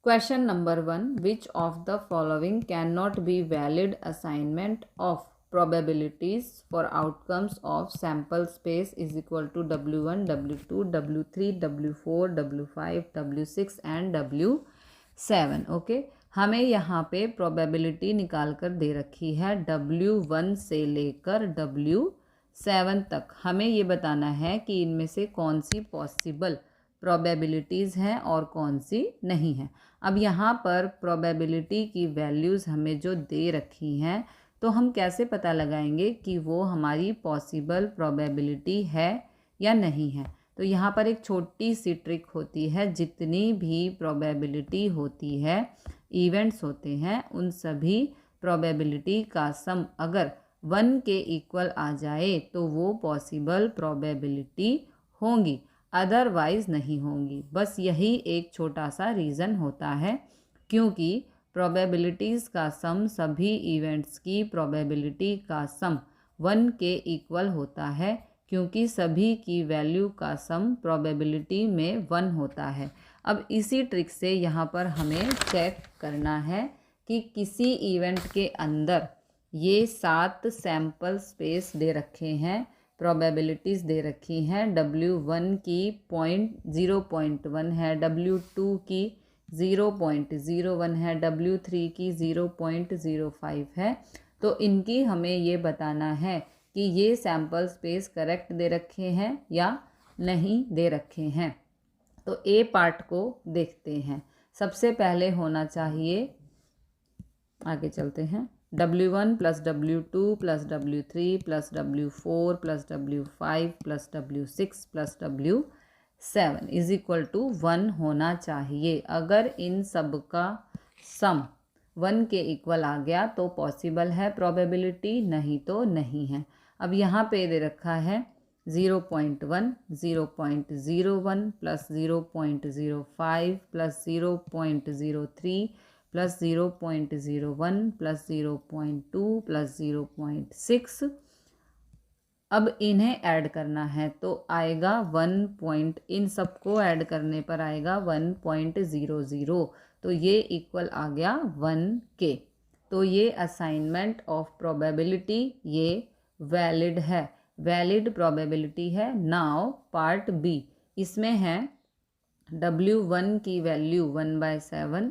Question number 1. Which of the following cannot be valid assignment of probabilities for outcomes of sample space is equal to W1, W2, W3, W4, W5, W6 and W7. Okay, हमें यहाँ पे probability निकाल कर दे रखी है W1 से लेकर W7 तक। हमें ये बताना है कि इनमें से कौन सी पॉसिबल प्रोबेबिलिटीज़ हैं और कौन सी नहीं हैं। अब यहाँ पर प्रोबेबिलिटी की वैल्यूज़ हमें जो दे रखी हैं, तो हम कैसे पता लगाएंगे कि वो हमारी पॉसिबल प्रोबेबिलिटी है या नहीं है। तो यहाँ पर एक छोटी सी ट्रिक होती है, जितनी भी प्रोबेबिलिटी होती है, इवेंट्स होते हैं, उन सभी प्रोबेबिलिटी का सम अगर 1 के इक्वल आ जाए तो वो पॉसिबल प्रोबेबिलिटी होंगी, अदरवाइज़ नहीं होंगी। बस यही एक छोटा सा रीज़न होता है, क्योंकि प्रोबेबिलिटीज़ का सम सभी इवेंट्स की प्रोबेबिलिटी का सम 1 के इक्वल होता है, क्योंकि सभी की वैल्यू का सम प्रोबेबिलिटी में 1 होता है। अब इसी ट्रिक से यहाँ पर हमें चेक करना है कि किसी इवेंट के अंदर ये 7 सैम्पल स्पेस दे रखे हैं, प्रोबेबिलिटीज़ दे रखी हैं। W1 की 0.1 है, W2 की 0.01 है, W3 की 0.05 है। तो इनकी हमें ये बताना है कि ये सैम्पल स्पेस करेक्ट दे रखे हैं या नहीं दे रखे हैं। तो ए पार्ट को देखते हैं। सबसे पहले होना चाहिए, आगे चलते हैं, W1 plus W2 plus W3 plus W4 plus W5 plus W6 plus W7 is equal to 1 होना चाहिए। अगर इन सब का सम 1 के इक्वल आ गया तो पॉसिबल है प्रोबेबिलिटी, नहीं तो नहीं है। अब यहाँ पे दे रखा है 0.1, 0.01 plus 0.05 plus 0.03 plus 0.01 plus 0.2 plus 0.6। अब इन्हें ऐड करना है तो आएगा 1 इन सबको ऐड करने पर आएगा 1.00। तो ये इक्वल आ गया 1 के। तो ये असाइनमेंट ऑफ प्रोबेबिलिटी ये वैलिड है, वैलिड प्रोबेबिलिटी है। नाउ पार्ट बी, इसमें है W1 की वैल्यू 1/7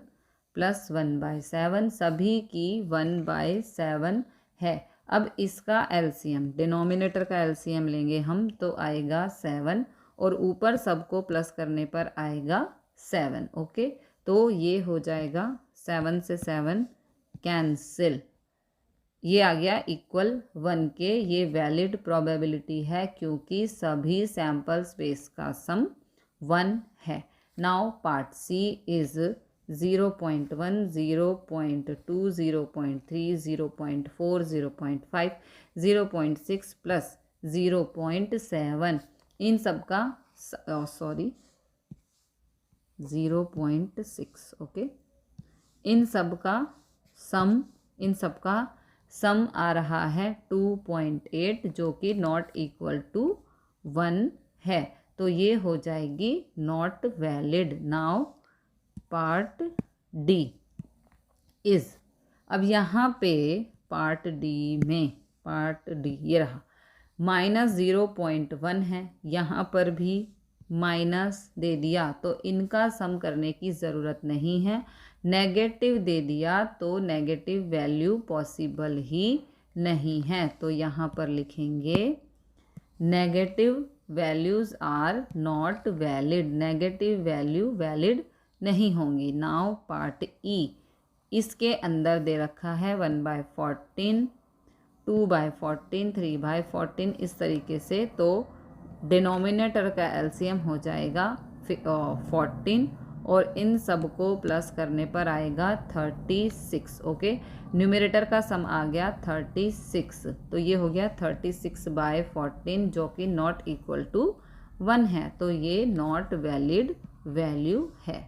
प्लस 1/7, सभी की 1/7 है। अब इसका एलसीएम, डिनोमिनेटर का एलसीएम लेंगे हम तो आएगा 7 और ऊपर सबको प्लस करने पर आएगा 7। ओके, तो ये हो जाएगा 7 से 7 कैंसिल, ये आ गया इक्वल 1 के। ये वैलिड प्रोबेबिलिटी है क्योंकि सभी सैम्पल स्पेस का सम 1 है। Now part C is 0.1, 0.2, 0.3, 0.4, 0.5, 0.6 plus 0.7 इन सब का 0.6 ओके, इन सब का सम आ रहा है 2.8, जो कि नॉट इक्वल टू 1 है। तो ये हो जाएगी not valid. Now part D is, अब यहाँ पे पार्ट डी में, पार्ट डी ये रहा, -0.1 है, यहाँ पर भी माइनस दे दिया तो इनका सम करने की ज़रूरत नहीं है। नेगेटिव दे दिया तो नेगेटिव वैल्यू पॉसिबल ही नहीं है। तो यहाँ पर लिखेंगे negative values are not valid, negative value valid नहीं होंगी। नाउ पार्ट ई, इसके अंदर दे रखा है 1/14, 2/14, 3/14 इस तरीके से। तो डिनोमिनेटर का एलसीएम हो जाएगा 14 और इन सब को प्लस करने पर आएगा 36। ओके, न्यूमरेटर का सम आ गया 36, तो ये हो गया 36/14 जो कि नॉट इक्वल टू 1 है। तो ये नॉट वैलिड वैल्यू है।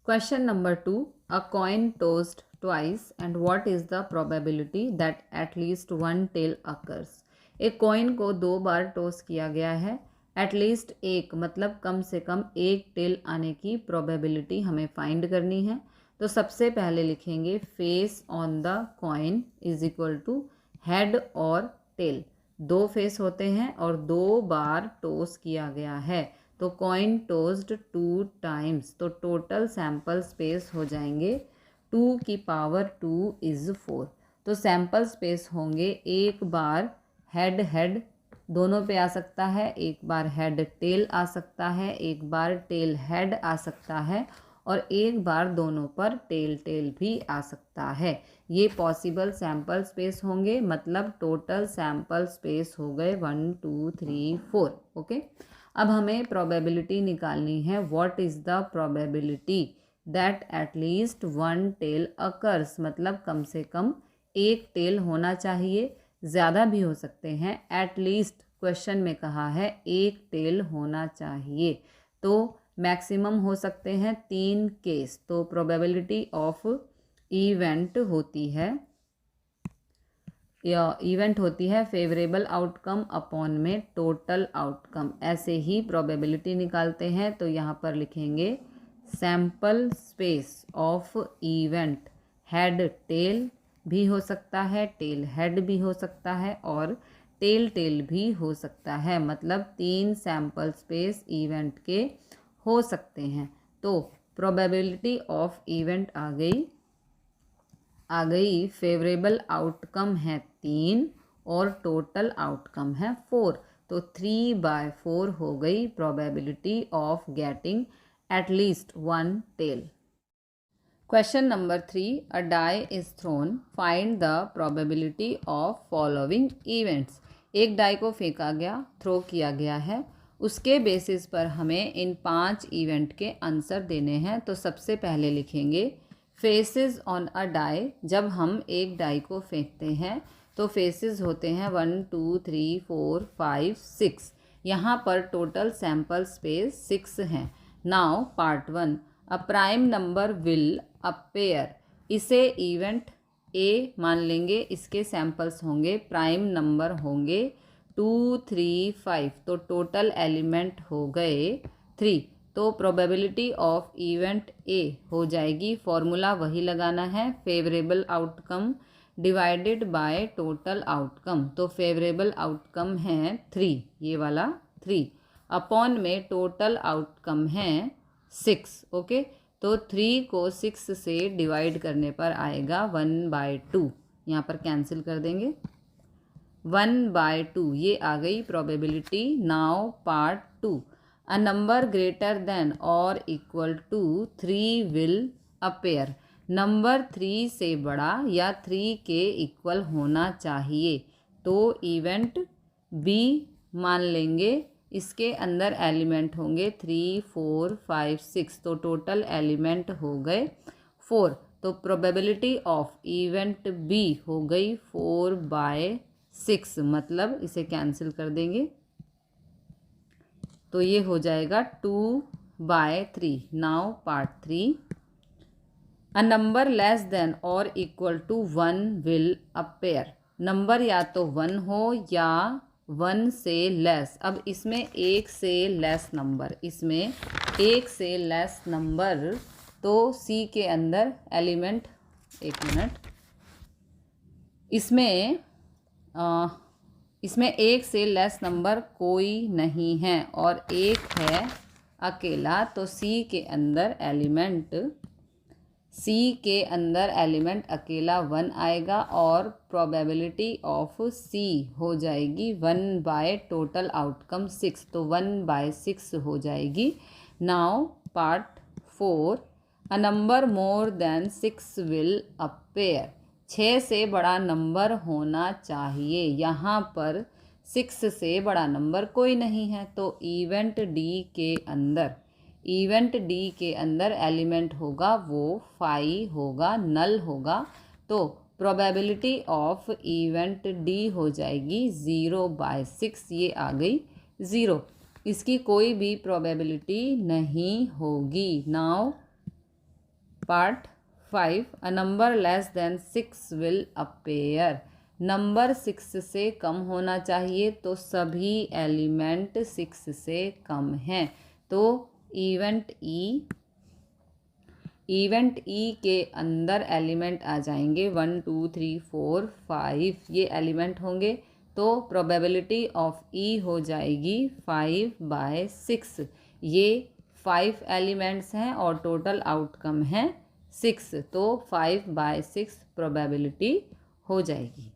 Question number 2, a coin tossed twice and what is the probability that at least 1 tail occurs. एक कॉइन को 2 बार टॉस किया गया है, एटलीस्ट एक मतलब कम से कम एक टेल आने की प्रोबेबिलिटी हमें फाइंड करनी है। तो सबसे पहले लिखेंगे face on the coin is equal to head और टेल। दो फेस होते हैं और 2 बार टॉस किया गया है, तो कॉइन टॉस्ड 2 टाइम्स, तो टोटल सैंपल स्पेस हो जाएंगे 2 की पावर 2 इज़ 4। तो सैंपल स्पेस होंगे एक बार हेड हेड दोनों पे आ सकता है, एक बार हेड टेल आ सकता है, एक बार टेल हेड आ सकता है, और एक बार दोनों पर टेल टेल भी आ सकता है। ये पॉसिबल सैंपल स्पेस होंगे, मतलब टोटल सैंपल स्पेस हो गए 1 2 3 4। ओके, अब हमें प्रोबेबिलिटी निकालनी है। What is the probability that at least 1 tail occurs, मतलब कम से कम एक टेल होना चाहिए, ज़्यादा भी हो सकते हैं। एटलीस्ट क्वेश्चन में कहा है एक टेल होना चाहिए, तो मैक्सिमम हो सकते हैं 3 केस। तो प्रोबेबिलिटी ऑफ इवेंट होती है फेवरेबल आउटकम अपॉन में टोटल आउटकम। ऐसे ही प्रोबेबिलिटी निकालते हैं, तो यहाँ पर लिखेंगे sample space of event head tail भी हो सकता है, टेल हेड भी हो सकता है, और टेल टेल भी हो सकता है, मतलब 3 सैंपल स्पेस इवेंट के हो सकते हैं। तो प्रोबेबिलिटी ऑफ इवेंट आ गई। फेवरेबल आउटकम है 3 और टोटल आउटकम है 4, तो 3/4 हो गई probability of getting at least 1 tail. Question number 3. A die is thrown. Find the probability of following events. एक डाई को फेंका गया, थ्रो किया गया है, उसके बेसिस पर हमें इन 5 इवेंट के आंसर देने हैं। तो सबसे पहले लिखेंगे फेसेस ऑन अ डाई। जब हम एक डाई को फेंकते हैं तो फेसेस होते हैं 1 2 3 4 5 6। यहाँ पर टोटल सैंपल स्पेस 6 हैं। Now part 1, a prime number will appear. इसे इवेंट ए मान लेंगे, इसके सैंपल्स होंगे, प्राइम नंबर होंगे 2 3 5, तो टोटल एलिमेंट हो गए 3। तो प्रोबेबिलिटी ऑफ इवेंट ए हो जाएगी, फॉर्मूला वही लगाना है, favourable outcome divided by total outcome. तो फेवरेबल आउटकम है 3, ये वाला 3, अपॉन में टोटल आउटकम है 6। ओके, तो 3 को 6 से डिवाइड करने पर आएगा 1/2। यहाँ पर कैंसिल कर देंगे, 1/2 ये आ गई probability. Now part 2, a number greater than और equal to 3 will appear. Number 3 से बड़ा या 3 के इक्वल होना चाहिए, तो इवेंट बी मान लेंगे, इसके अंदर एलिमेंट होंगे 3 4 5 6, तो टोटल एलिमेंट हो गए 4। तो प्रोबेबिलिटी ऑफ इवेंट बी हो गई 4/6, मतलब इसे कैंसिल कर देंगे, तो ये हो जाएगा 2/3। Now part 3, a number less than और equal to 1 will appear. Number या तो 1 हो या 1 से लेस। अब इसमें 1 से लेस नंबर, इसमें 1 से लेस नंबर, तो सी के अंदर एलिमेंट, एक मिनट, इसमें 1 से लेस नंबर कोई नहीं है और 1 है अकेला, तो सी के अंदर एलिमेंट अकेला 1 आएगा और प्रोबेबिलिटी ऑफ सी हो जाएगी 1 बाय टोटल आउटकम 6, तो 1/6 हो जाएगी। Now part 4, a number more than 6 will appear. 6 से बड़ा नंबर होना चाहिए, यहाँ पर 6 से बड़ा नंबर कोई नहीं है, तो इवेंट डी के अंदर एलिमेंट होगा वो 5 होगा, नल होगा, तो प्रोबेबिलिटी ऑफ इवेंट डी हो जाएगी 0/6, ये आ गई 0, इसकी कोई भी प्रोबेबिलिटी नहीं होगी। Now part 5, a number less then 6 will appear. Number 6 से कम होना चाहिए, तो सभी एलिमेंट 6 से कम हैं। तो इवेंट ई के अंदर एलिमेंट आ जाएंगे 1 2 3 4 5, ये एलिमेंट होंगे। तो प्रोबेबिलिटी ऑफ ई हो जाएगी 5/6। ये 5 एलिमेंट्स हैं और टोटल आउटकम है 6, तो 5/6 प्रोबेबिलिटी हो जाएगी।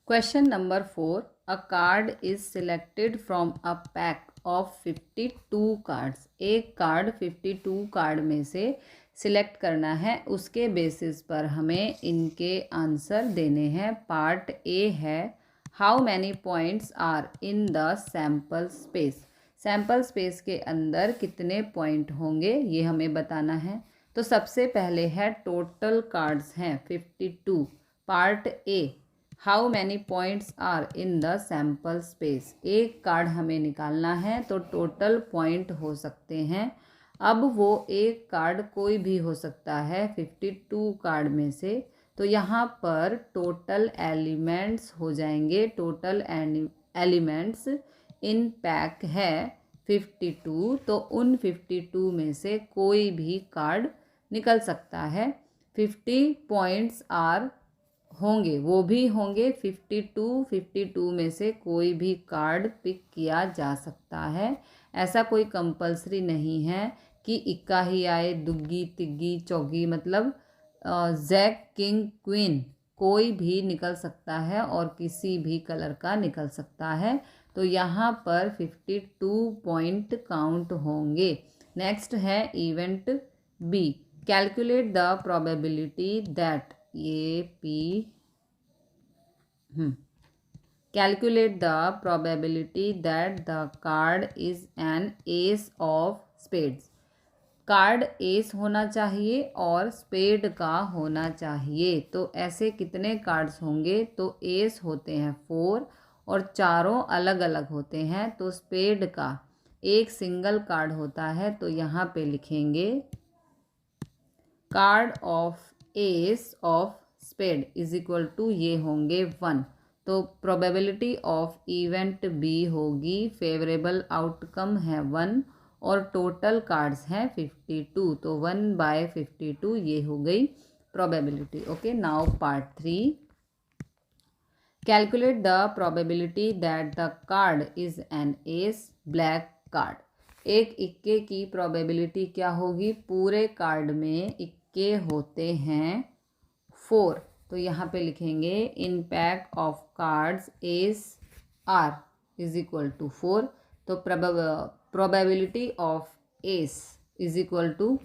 Question number 4, a card is selected from a pack of 52 cards. एक कार्ड 52 कार्ड में से सिलेक्ट करना है, उसके बेसिस पर हमें इनके आंसर देने हैं। पार्ट ए है, how many points are in the sample space. Sample space के अंदर कितने पॉइंट होंगे ये हमें बताना है। तो सबसे पहले है टोटल कार्ड्स हैं 52। Part A, how many points are in the sample space. एक कार्ड हमें निकालना है, तो टोटल पॉइंट हो सकते हैं। अब वो एक कार्ड कोई भी हो सकता है 52 कार्ड में से, तो यहाँ पर टोटल एलिमेंट्स हो जाएंगे। टोटल एलिमेंट्स इन पैक है 52, तो उन 52 में से कोई भी कार्ड निकल सकता है। 50 पॉइंट्स आर होंगे, वो भी होंगे 52 में से कोई भी कार्ड पिक किया जा सकता है। ऐसा कोई कंपलसरी नहीं है कि इक्का ही आए, दुग्गी तिग्गी चौगी, मतलब जैक किंग क्वीन कोई भी निकल सकता है और किसी भी कलर का निकल सकता है। तो यहाँ पर 52 पॉइंट काउंट होंगे। नेक्स्ट है event B, calculate the probability that calculate the probability that the card is an ace of spades. Card ace होना चाहिए और स्पेड का होना चाहिए। तो ऐसे कितने कार्ड्स होंगे, तो एस होते हैं 4 और चारों अलग अलग होते हैं। तो स्पेड का एक सिंगल कार्ड होता है, तो यहाँ पे लिखेंगे card of ace of spade is equal to ये होंगे 1। तो प्रोबेबिलिटी ऑफ इवेंट बी होगी, फेवरेबल आउटकम है 1 और टोटल कार्ड्स हैं 52, तो 1/52 ये हो गई probability. Okay, now part 3, calculate the probability that the card is an S black card. एक इक्के की प्रोबेबिलिटी क्या होगी, पूरे कार्ड में इक्के होते हैं 4, तो यहाँ पे लिखेंगे in pack of cards aces are is equal to 4। तो probability of ace is equal to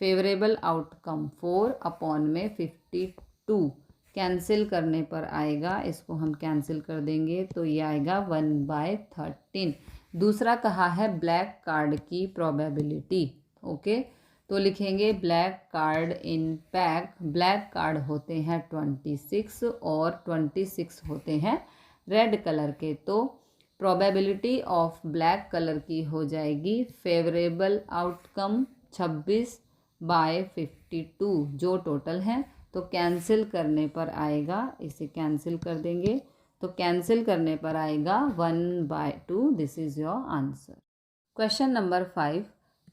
favourable outcome 4 upon में 52, कैंसिल करने पर आएगा, इसको हम कैंसिल कर देंगे, तो ये आएगा 1/13। दूसरा कहा है ब्लैक कार्ड की प्रोबेबिलिटी। ओके, तो लिखेंगे ब्लैक कार्ड इन पैक, ब्लैक कार्ड होते हैं 26 और 26 होते हैं रेड कलर के। तो प्रोबेबिलिटी ऑफ ब्लैक कलर की हो जाएगी फेवरेबल आउटकम 26/52 जो टोटल है। तो कैंसिल करने पर आएगा, इसे कैंसिल कर देंगे, तो कैंसिल करने पर आएगा 1/2। This is your answer. Question number 5,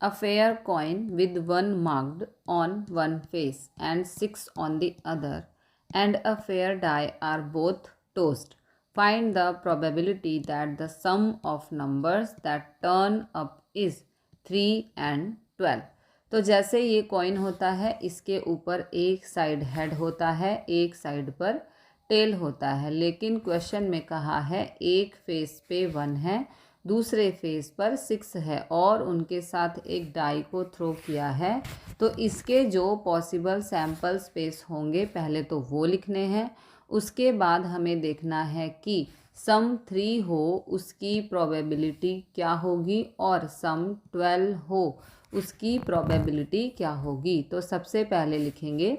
a fair coin with 1 marked on one face and 6 on the other and a fair die are both tossed. Find the probability that the sum of numbers that turn up is 3 and 12. तो जैसे ये coin होता है, इसके ऊपर एक side head होता है, एक साइड पर टेल होता है, लेकिन क्वेश्चन में कहा है एक फेस पे 1 है, दूसरे फेस पर 6 है और उनके साथ एक डाई को थ्रो किया है। तो इसके जो पॉसिबल सैम्पल स्पेस होंगे पहले तो वो लिखने हैं, उसके बाद हमें देखना है कि सम 3 हो उसकी प्रोबेबिलिटी क्या होगी और सम 12 हो उसकी प्रोबेबिलिटी क्या होगी। तो सबसे पहले लिखेंगे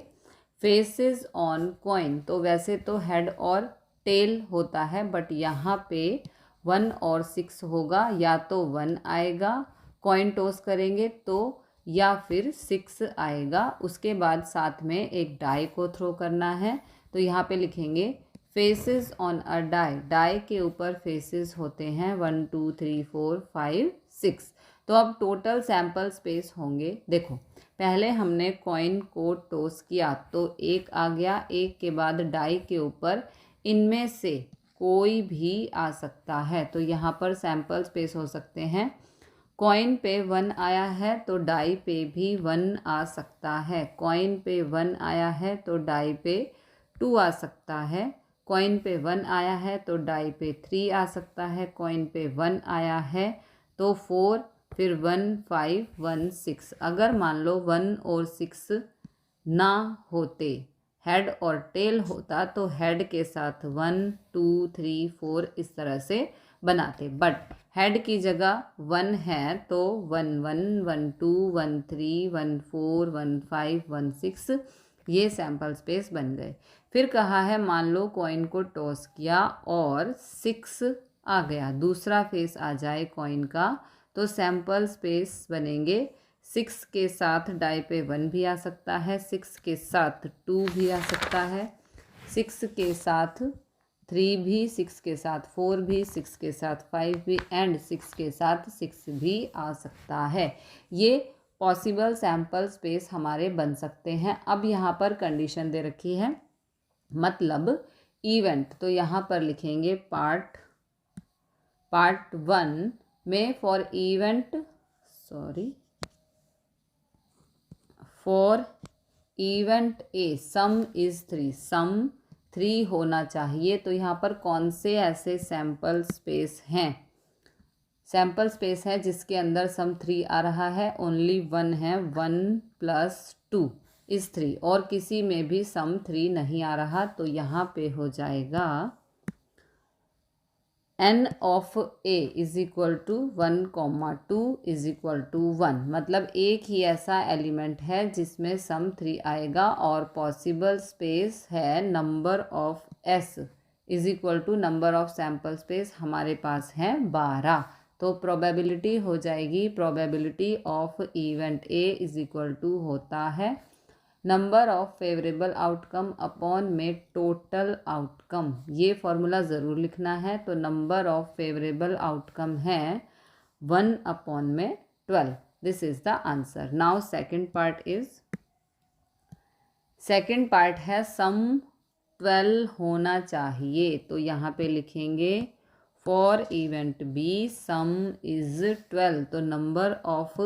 फेसेस ऑन कॉइन। तो वैसे तो हेड और टेल होता है, बट यहाँ पे 1 और 6 होगा, या तो 1 आएगा कॉइन टॉस करेंगे तो, या फिर 6 आएगा। उसके बाद साथ में एक डाई को थ्रो करना है, तो यहाँ पे लिखेंगे faces on a die, die के ऊपर फेसेस होते हैं 1 2 3 4 5 6। तो अब टोटल सैंपल स्पेस होंगे, देखो पहले हमने कॉइन को टॉस किया तो एक आ गया, एक के बाद डाई के ऊपर इनमें से कोई भी आ सकता है, तो यहाँ पर सैंपल स्पेस हो सकते हैं। कॉइन पे 1 आया है तो डाई पे भी 1 आ सकता है, कॉइन पे 1 आया है तो डाई पे 2 आ सकता है, कॉइन पे 1 आया है तो डाई पे 3 आ सकता है, कॉइन पे 1 आया है तो 4, फिर 1 5 1 6। अगर मान लो 1 और 6 ना होते, हेड और टेल होता तो हेड के साथ 1 2 3 4 इस तरह से बनाते, बट हेड की जगह 1 है तो 1 1 1 2 1 3 1 4 1 5 1 6 ये सैंपल स्पेस बन गए। फिर कहा है मान लो कॉइन को टॉस किया और 6 आ गया, दूसरा फेस आ जाए कॉइन का, तो सैंपल स्पेस बनेंगे 6 के साथ डाई पे 1 भी आ सकता है, 6 के साथ 2 भी आ सकता है, 6 के साथ 3 भी, 6 के साथ 4 भी, 6 के साथ 5 भी एंड 6 के साथ 6 भी आ सकता है। ये पॉसिबल सैंपल स्पेस हमारे बन सकते हैं। अब यहाँ पर कंडीशन दे रखी है, मतलब इवेंट, तो यहाँ पर लिखेंगे पार्ट 1 में for event A some is 3, सम 3 होना चाहिए। तो यहाँ पर कौन से ऐसे सैंपल स्पेस हैं, सैंपल स्पेस है जिसके अंदर सम 3 आ रहा है, ओनली 1 है, 1 + 2 इज़ 3, और किसी में भी सम 3 नहीं आ रहा, तो यहाँ पे हो जाएगा n of a is equal to 1, 2 is equal to 1, मतलब एक ही ऐसा एलिमेंट है जिसमें सम 3 आएगा, और पॉसिबल स्पेस है number of s is equal to number of sample space हमारे पास है 12। तो प्रोबेबिलिटी हो जाएगी, probability of event A is equal to होता है number of favourable outcome upon में टोटल आउटकम। ये फॉर्मूला ज़रूर लिखना है। तो नंबर ऑफ फेवरेबल आउटकम है 1 अपॉन में 12। This is the answer. Now second part है सम 12 होना चाहिए, तो यहाँ पे लिखेंगे for event be some is 12, तो नंबर ऑफ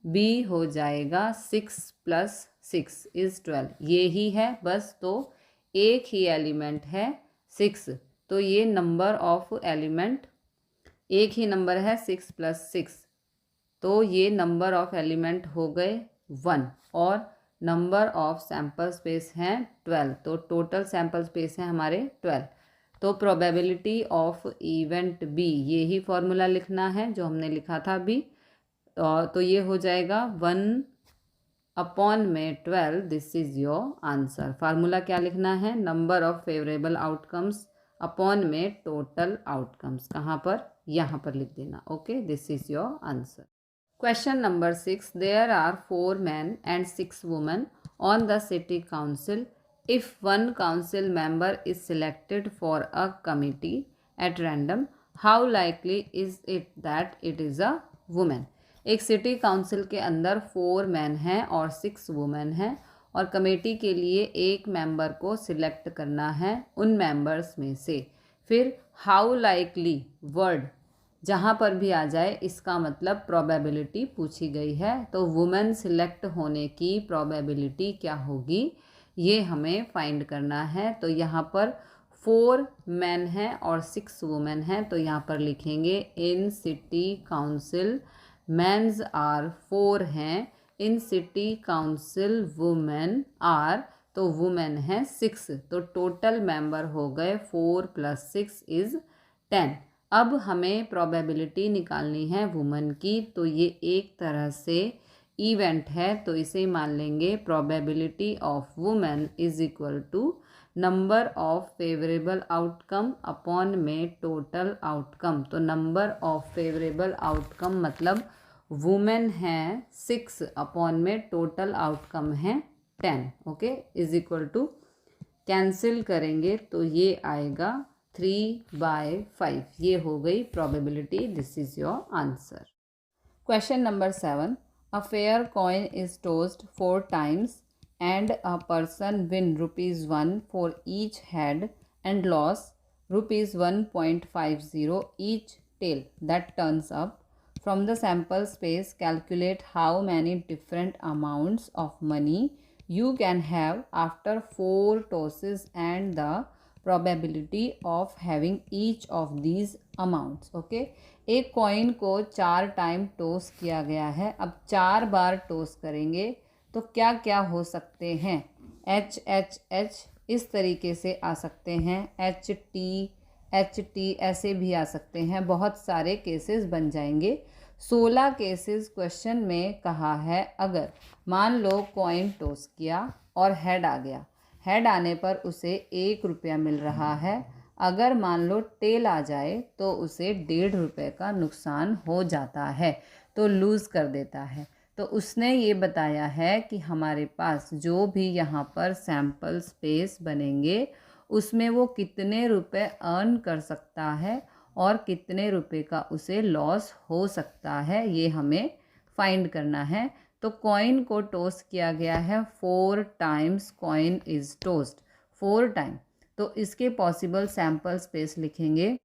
बी हो जाएगा 6 + 6 इज़ 12, ये ही है बस, तो एक ही एलिमेंट है 6, तो ये नंबर ऑफ एलिमेंट एक ही नंबर है 6 + 6, तो ये नंबर ऑफ एलिमेंट हो गए 1, और नंबर ऑफ सैंपल स्पेस हैं 12, तो टोटल सैंपल स्पेस है हमारे 12। तो प्रोबेबिलिटी ऑफ इवेंट बी, ये ही फॉर्मूला लिखना है जो हमने लिखा था अभी, तो ये हो जाएगा 1 अपॉन में 12, this is your answer. Formula क्या लिखना है, number of favourable outcomes upon में टोटल आउटकम्स, कहाँ पर, यहाँ पर लिख देना। Okay, this is your answer. Question number 6, there are 4 men and 6 women on the city council. If one council member is selected for a committee at random, how likely is it that it is a woman? एक city council के अंदर 4 man हैं और 6 women हैं, और committee के लिए एक मेंबर को सिलेक्ट करना है उन मेंबर्स में से। फिर हाउ लाइकली वर्ड जहाँ पर भी आ जाए इसका मतलब प्रोबेबिलिटी पूछी गई है, तो वुमेन सिलेक्ट होने की प्रोबेबिलिटी क्या होगी ये हमें फाइंड करना है। तो यहाँ पर 4 मैन हैं और 6 वुमेन हैं, तो यहाँ पर लिखेंगे in city council men's are 4 हैं, in city council women are, तो वुमेन है 6, तो टोटल मेंबर हो गए 4 + 6 इज़ 10। अब हमें प्रोबेबिलिटी निकालनी है वुमेन की, तो ये एक तरह से इवेंट है, तो इसे मान लेंगे probability of women is equal to number of favourable outcome upon में टोटल आउटकम। तो नंबर ऑफ फेवरेबल आउटकम मतलब वुमेन हैं 6 अपॉन में टोटल आउटकम है 10, okay, is equal to cancel करेंगे तो ये आएगा 3/5। ये हो गई probability. This is your answer. Question number 7, a fair coin is tossed 4 times and a person win ₹1 for each head and loss ₹1.50 each tail that turns up. From the sample space, calculate how many different amounts of money you can have after 4 tosses and the probability of having each of these amounts. Okay, एक कॉइन को 4 time toss किया गया है। अब 4 बार toss करेंगे तो क्या क्या हो सकते हैं। एच एच एच इस तरीके से आ सकते हैं, एच टी ऐसे भी आ सकते हैं। बहुत सारे केसेस बन जाएंगे। 16 केसेस क्वेश्चन में कहा है। अगर मान लो कॉइन टॉस किया और हेड आ गया, हेड आने पर उसे ₹1 मिल रहा है। अगर मान लो टेल आ जाए तो उसे ₹1.5 का नुकसान हो जाता है, तो लूज़ कर देता है। तो उसने ये बताया है कि हमारे पास जो भी यहाँ पर सैम्पल स्पेस बनेंगे उसमें वो कितने रुपए अर्न कर सकता है और कितने रुपए का उसे लॉस हो सकता है, ये हमें फाइंड करना है। तो कॉइन को टॉस किया गया है 4 times. Coin is tossed 4 time, तो इसके पॉसिबल सैम्पल स्पेस लिखेंगे।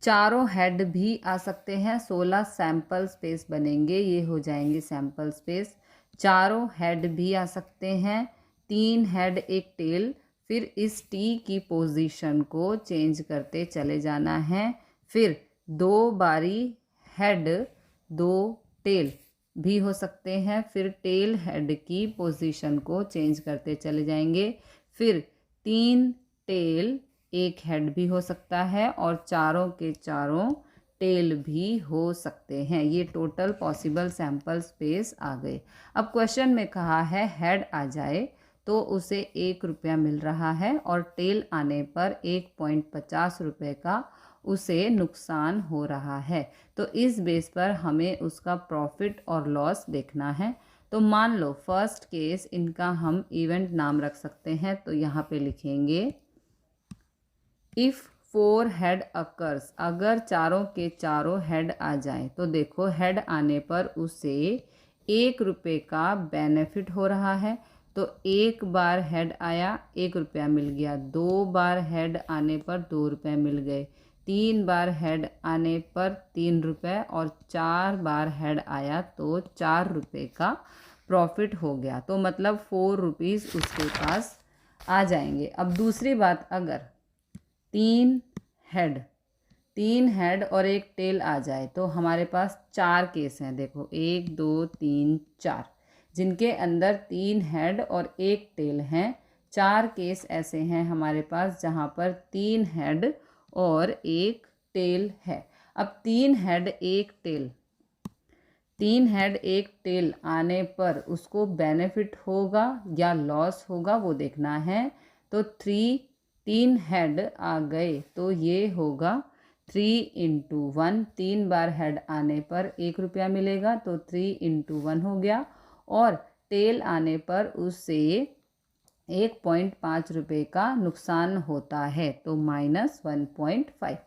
चारों हेड भी आ सकते हैं। 16 सैम्पल स्पेस बनेंगे, ये हो जाएंगे सैम्पल स्पेस। चारों हेड भी आ सकते हैं, 3 हेड 1 टेल। फिर इस टी की पोजीशन को चेंज करते चले जाना है। फिर 2 बारी हेड 2 टेल भी हो सकते हैं। फिर टेल हेड की पोजीशन को चेंज करते चले जाएंगे। फिर 3 टेल 1 हेड भी हो सकता है और चारों के चारों टेल भी हो सकते हैं। ये टोटल पॉसिबल सैम्पल स्पेस आ गए। अब क्वेश्चन में कहा है हेड आ जाए तो उसे ₹1 मिल रहा है और टेल आने पर ₹1.50 का उसे नुकसान हो रहा है। तो इस बेस पर हमें उसका प्रॉफिट और लॉस देखना है। तो मान लो फर्स्ट केस, इनका हम इवेंट नाम रख सकते हैं। तो यहाँ पे लिखेंगे इफ़ 4 हेड अकर्स, अगर चारों के चारों हेड आ जाए तो देखो हेड आने पर उसे ₹1 का बेनिफिट हो रहा है। तो 1 बार हेड आया ₹1 मिल गया, 2 बार हेड आने पर ₹2 मिल गए, 3 बार हेड आने पर ₹3 और 4 बार हेड आया तो ₹4 का प्रॉफिट हो गया। तो मतलब ₹4 उसके पास आ जाएंगे। अब दूसरी बात, अगर 3 हेड और 1 टेल आ जाए तो हमारे पास 4 केस हैं। देखो 1 2 3 4, जिनके अंदर 3 हेड और 1 टेल हैं। 4 केस ऐसे हैं हमारे पास जहाँ पर 3 हेड और 1 टेल है। अब 3 हेड 1 टेल आने पर उसको बेनिफिट होगा या लॉस होगा वो देखना है। तो 3 हेड आ गए तो ये होगा 3 × 1। 3 बार हेड आने पर ₹1 मिलेगा तो 3 × 1 हो गया। और टेल आने पर उससे ₹1.5 का नुकसान होता है तो -1.5।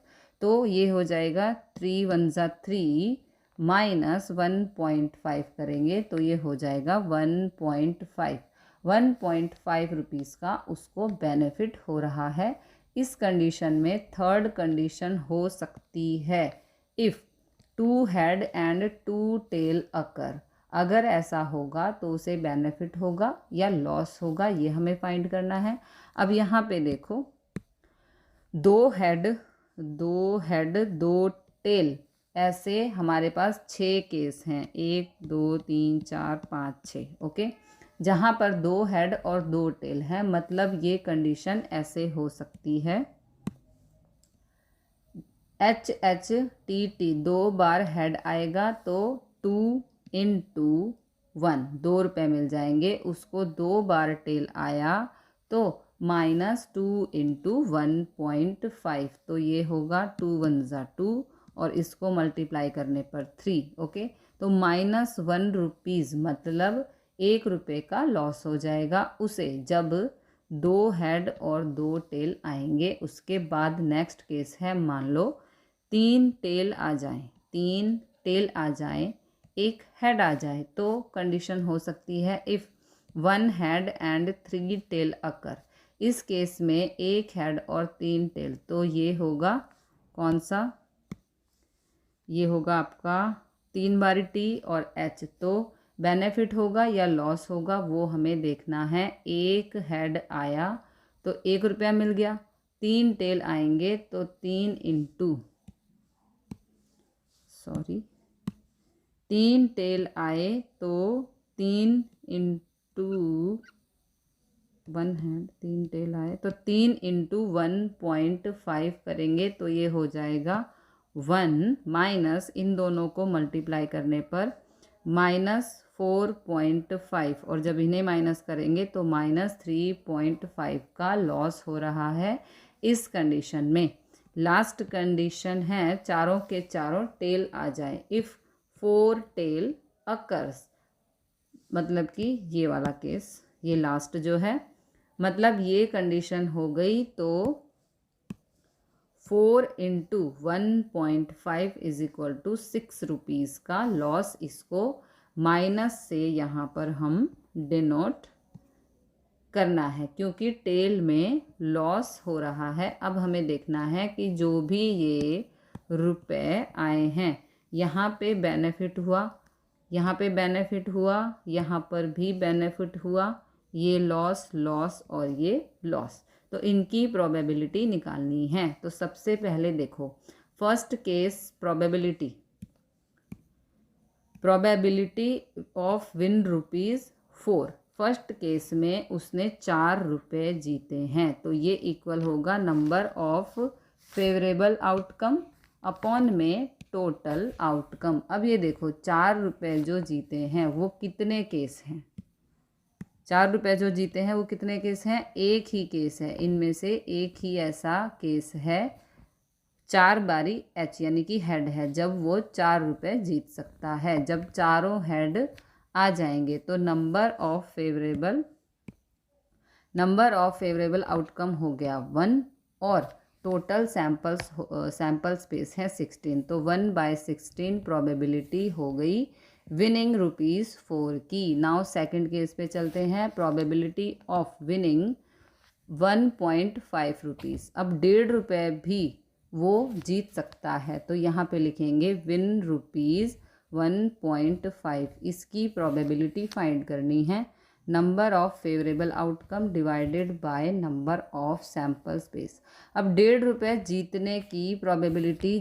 तो ये हो जाएगा 3 1 3 -1.5 करेंगे तो ये हो जाएगा 1.5। ₹1.5 का उसको बेनिफिट हो रहा है। इस कंडीशन में थर्ड कंडीशन हो सकती है इफ़ 2 हेड एंड 2 टेल अकर। अगर ऐसा होगा तो उसे बेनिफिट होगा या लॉस होगा, ये हमें फाइंड करना है। अब यहाँ पे देखो 2 हेड 2 टेल, ऐसे हमारे पास 6 केस हैं। 1 2 3 4 5 6। ओके, जहाँ पर 2 हेड और 2 टेल हैं, मतलब ये कंडीशन ऐसे हो सकती है। HHTT 2 बार हेड आएगा तो 2 × 1 ₹2 मिल जाएंगे। उसको 2 बार टेल आया तो -2 × 1.5, तो ये होगा 2 1 2 और इसको मल्टीप्लाई करने पर 3। ओके, तो -1 रुपीज़ मतलब ₹1 का लॉस हो जाएगा उसे, जब 2 हेड और 2 टेल आएंगे। उसके बाद नेक्स्ट केस है, मान लो 3 टेल आ जाए, 3 टेल आ जाए, 1 हेड आ जाए, तो कंडीशन हो सकती है इफ़ 1 हेड एंड 3 टेल अकर। इस केस में 1 हेड और 3 टेल, तो ये होगा कौन सा, ये होगा आपका 3 बारी टी और एच। तो बेनिफिट होगा या लॉस होगा वो हमें देखना है। 1 हेड आया तो 1 रुपया मिल गया, 3 टेल आएंगे तो 3 टेल आए तो 3 इंटू 1 हेड, 3 टेल आए तो 3 इंटू 1.5 करेंगे तो ये हो जाएगा 1 माइनस इन दोनों को मल्टीप्लाई करने पर -4.5, और जब इन्हें माइनस करेंगे तो -3.5 का लॉस हो रहा है इस कंडीशन में। लास्ट कंडीशन है चारों के चारों टेल आ जाए, इफ़ 4 टेल अकर्स, मतलब कि ये वाला केस, ये लास्ट जो है, मतलब ये कंडीशन हो गई तो 4 into 1.5 is equal to 6 rupees का लॉस। इसको माइनस से यहाँ पर हम डिनोट करना है क्योंकि टेल में लॉस हो रहा है। अब हमें देखना है कि जो भी ये रुपए आए हैं, यहाँ पे बेनिफिट हुआ, यहाँ पे बेनिफिट हुआ, यहाँ पर भी बेनिफिट हुआ, ये लॉस, लॉस और ये लॉस, तो इनकी प्रोबेबिलिटी निकालनी है। तो सबसे पहले देखो first case probability of win ₹4। First case में उसने 4 रुपये जीते हैं, तो ये इक्वल होगा number of favourable outcome upon में टोटल आउटकम। अब ये देखो 4 रुपये जो जीते हैं वो कितने केस हैं, 4 रुपये जो जीते हैं वो कितने केस हैं, एक ही केस है, इनमें से एक ही ऐसा केस है 4 बारी एच यानी कि हेड है, जब वो 4 रुपये जीत सकता है। जब चारों हेड आ जाएंगे तो नंबर ऑफ फेवरेबल आउटकम हो गया 1 और टोटल सैंपल स्पेस है 16, तो 1/16 प्रोबेबिलिटी हो गई विनिंग ₹4 की। नाउ सेकंड केस पे चलते हैं, प्रोबेबिलिटी ऑफ विनिंग 1.5 रुपीज़। अब 1.5 रुपये भी वो जीत सकता है, तो यहाँ पे लिखेंगे विन ₹1.5। इसकी प्रोबेबिलिटी फाइंड करनी है, number of favourable outcome divided by number of sample space. अब 1.5 रुपये जीतने की प्रोबेबिलिटी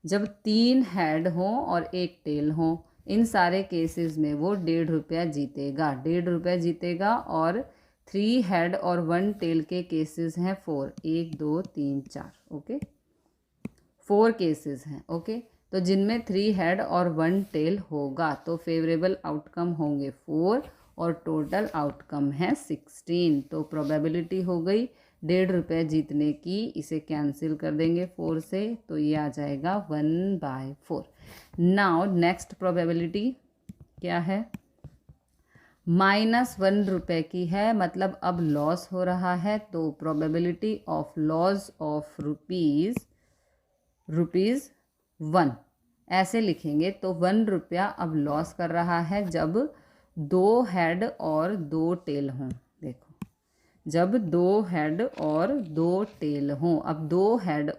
जब 3 हेड हों और 1 टेल हों, इन सारे केसेस में वो 1.5 रुपया जीतेगा, 1.5 रुपया जीतेगा। और 3 हेड और 1 टेल के केसेस हैं 4, 1 2 3 4, ओके, 4 केसेस हैं, ओके। तो जिनमें 3 हेड और 1 टेल होगा तो फेवरेबल आउटकम होंगे 4 और टोटल आउटकम है 16। तो प्रोबेबिलिटी हो गई 1.5 रुपये जीतने की, इसे कैंसिल कर देंगे 4 से, तो ये आ जाएगा 1/4। नाउ नेक्स्ट प्रोबेबिलिटी क्या है, -1 रुपये की है, मतलब अब लॉस हो रहा है, तो प्रोबेबिलिटी ऑफ लॉस ऑफ ₹1 ऐसे लिखेंगे। तो 1 रुपया अब लॉस कर रहा है जब 2 हेड और 2 टेल हों। देखो जब 2 हेड और 2 टेल हों, अब 2 हेड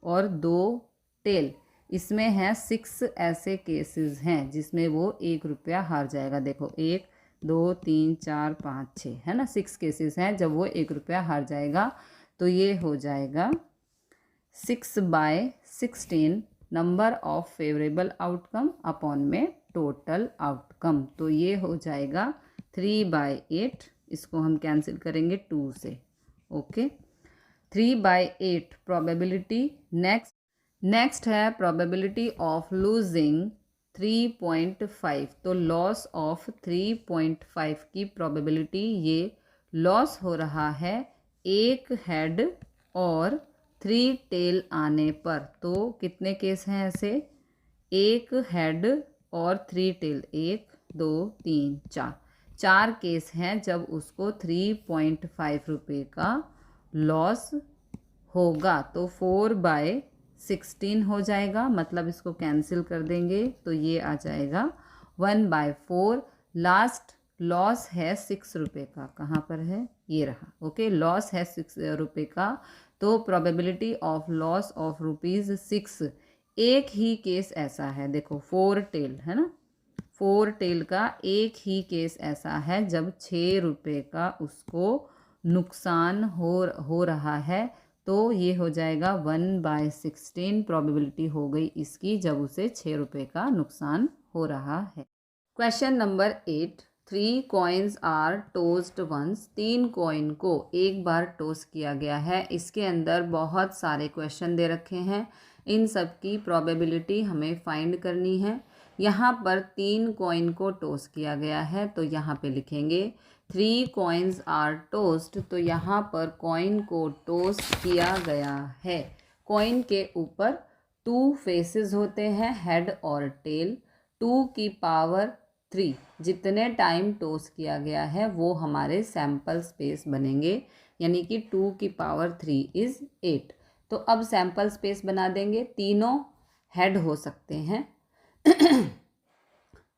और 2 टेल, इसमें हैं 6 ऐसे केसेस हैं जिसमें वो 1 रुपया हार जाएगा। देखो 1 2 3 4 5 6 है ना, 6 केसेस हैं जब वो 1 रुपया हार जाएगा। तो ये हो जाएगा 6/16 number of favourable outcome upon में टोटल आउटकम। तो ये हो जाएगा 3/8, इसको हम कैंसिल करेंगे 2 से, ओके। 3/8 प्रोबेबिलिटी। नेक्स्ट है प्रोबेबिलिटी ऑफ लूजिंग 3.5। तो लॉस ऑफ 3.5 की प्रोबेबिलिटी, ये लॉस हो रहा है 1 हेड और 3 टेल आने पर। तो कितने केस हैं ऐसे, 1 हेड और 3 टेल, 1 2 3 4 4 केस हैं जब उसको 3.5 रुपये का लॉस होगा। तो 4/16 हो जाएगा, मतलब इसको कैंसिल कर देंगे तो ये आ जाएगा 1/4। लास्ट लॉस है 6 रुपये का, कहाँ पर है, ये रहा। ओके, लॉस है 6 रुपये का, तो प्रोबेबिलिटी ऑफ लॉस ऑफ ₹6। एक ही केस ऐसा है, देखो 4 टेल है ना, 4 टेल का एक ही केस ऐसा है जब 6 रुपये का उसको नुकसान हो रहा है। तो ये हो जाएगा 1/16 प्रोबेबिलिटी हो गई इसकी जब उसे 6 रुपये का नुकसान हो रहा है। Question number 8, 3 coins are tossed once. 3 coin को एक बार टोस किया गया है। इसके अंदर बहुत सारे क्वेश्चन दे रखे हैं, इन सब की प्रोबेबिलिटी हमें फाइंड करनी है। यहाँ पर 3 कॉइन को टोस किया गया है, तो यहाँ पे लिखेंगे 3 कॉइन्स आर टोस्ड। तो यहाँ पर कॉइन को टोस किया गया है। कॉइन के ऊपर 2 फेसेस होते हैं, हेड और टेल। 2 की पावर 3 जितने टाइम टोस किया गया है वो हमारे सैम्पल स्पेस बनेंगे, यानी कि 2 की पावर 3 इज़ 8। तो अब सैम्पल स्पेस बना देंगे। तीनों हेड हो सकते हैं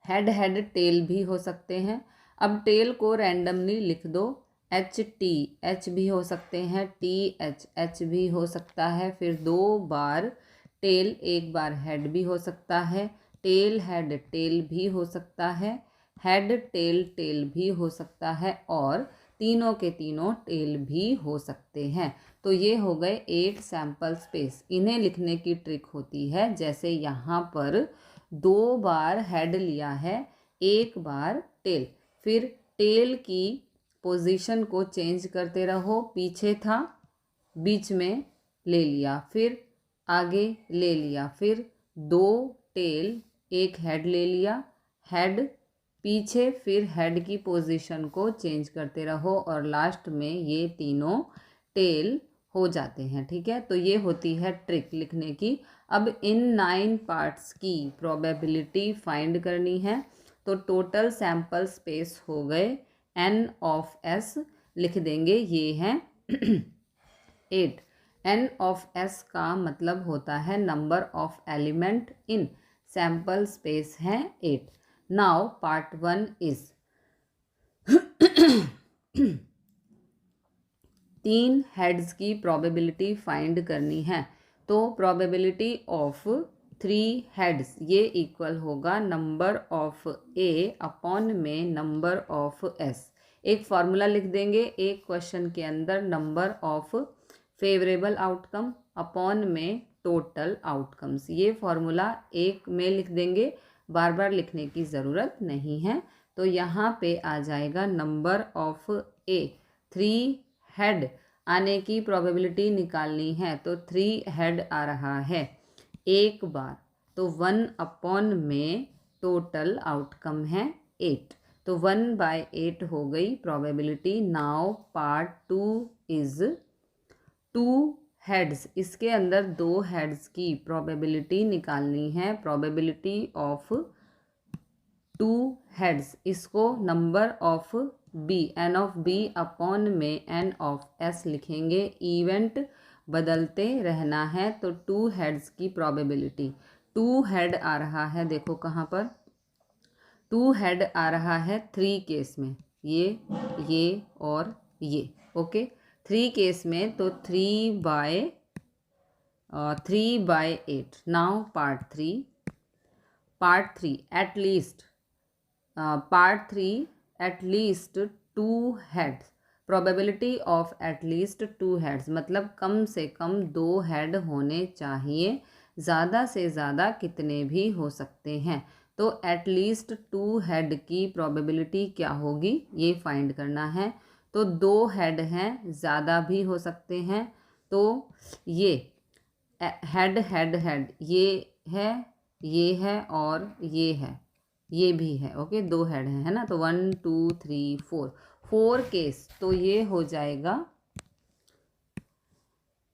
हेड हेड टेल भी हो सकते हैं। अब टेल को रैंडमली लिख दो, HT H भी हो सकते हैं, TH H भी हो सकता है। फिर 2 बार टेल, एक बार हेड भी हो सकता है, टेल हेड टेल भी हो सकता है, हेड टेल टेल भी हो सकता है, और तीनों के तीनों टेल भी हो सकते हैं। तो ये हो गए 8 सैम्पल स्पेस। इन्हें लिखने की ट्रिक होती है, जैसे यहाँ पर 2 बार हेड लिया है, एक बार टेल, फिर टेल की पोजीशन को चेंज करते रहो। पीछे था, बीच में ले लिया, फिर आगे ले लिया, फिर 2 टेल, एक हेड ले लिया, हेड पीछे, फिर हेड की पोजीशन को चेंज करते रहो, और लास्ट में ये तीनों टेल हो जाते हैं। ठीक है, तो ये होती है ट्रिक लिखने की। अब इन 9 पार्ट्स की प्रोबेबिलिटी फाइंड करनी है। तो टोटल सैम्पल स्पेस हो गए N(S), लिख देंगे, ये हैं 8। N(S) का मतलब होता है number of element in sample space हैं 8। नाउ पार्ट 1 इज 3 हेड्स की प्रोबेबिलिटी फाइंड करनी है। तो प्रोबेबिलिटी ऑफ 3 हेड्स ये इक्वल होगा नंबर ऑफ A अपॉन में नंबर ऑफ S। एक फार्मूला लिख देंगे एक क्वेश्चन के अंदर, number of favourable outcome upon में टोटल आउटकम्स। ये फार्मूला एक में लिख देंगे, बार बार लिखने की ज़रूरत नहीं है। तो यहाँ पे आ जाएगा नंबर ऑफ A। 3 हेड आने की प्रोबेबिलिटी निकालनी है, तो 3 हेड आ रहा है एक बार, तो 1 अपॉन में टोटल आउटकम है 8, तो 1/8 हो गई probability. Now part 2 is 2 heads. इसके अंदर 2 हेड्स की प्रोबेबिलिटी निकालनी है। प्रोबेबिलिटी ऑफ 2 हेड्स, इसको number of B, N of B upon में N ऑफ S लिखेंगे। इवेंट बदलते रहना है, तो 2 हेड्स की प्रोबेबिलिटी, 2 हेड आ रहा है, देखो कहाँ पर 2 हेड आ रहा है 3 केस में, ये और ये। ओके, 3 केस में, तो 3/8। Now part 3 at least 2 heads. Probability of at least 2 heads मतलब कम से कम 2 हेड होने चाहिए, ज़्यादा से ज़्यादा कितने भी हो सकते हैं। तो एटलीस्ट 2 हेड की प्रोबेबिलिटी क्या होगी ये फाइंड करना है। तो 2 हेड हैं, ज़्यादा भी हो सकते हैं, तो ये हेड हेड हेड ये है और ये भी है। ओके, 2 हेड है ना, तो 1 2 3 4 केस, तो ये हो जाएगा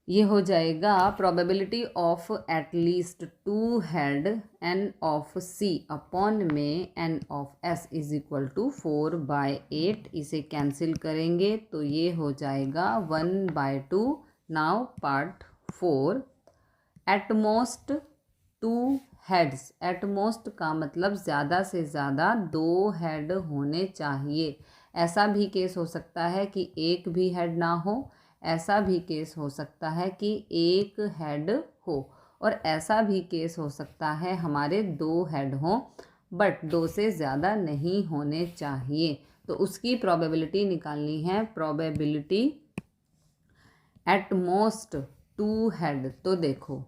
ये हो जाएगा probability of at least 2 head n of C upon में n of S is equal to 4/8। इसे कैंसिल करेंगे तो ये हो जाएगा 1/2। Now part 4, at most 2 heads. At most का मतलब ज़्यादा से ज़्यादा 2 हेड होने चाहिए। ऐसा भी केस हो सकता है कि एक भी हेड ना हो, ऐसा भी केस हो सकता है कि एक हेड हो, और ऐसा भी केस हो सकता है हमारे 2 हेड हों बट 2 से ज़्यादा नहीं होने चाहिए। तो उसकी प्रोबेबिलिटी निकालनी है, प्रोबेबिलिटी एट मोस्ट 2 हेड। तो देखो,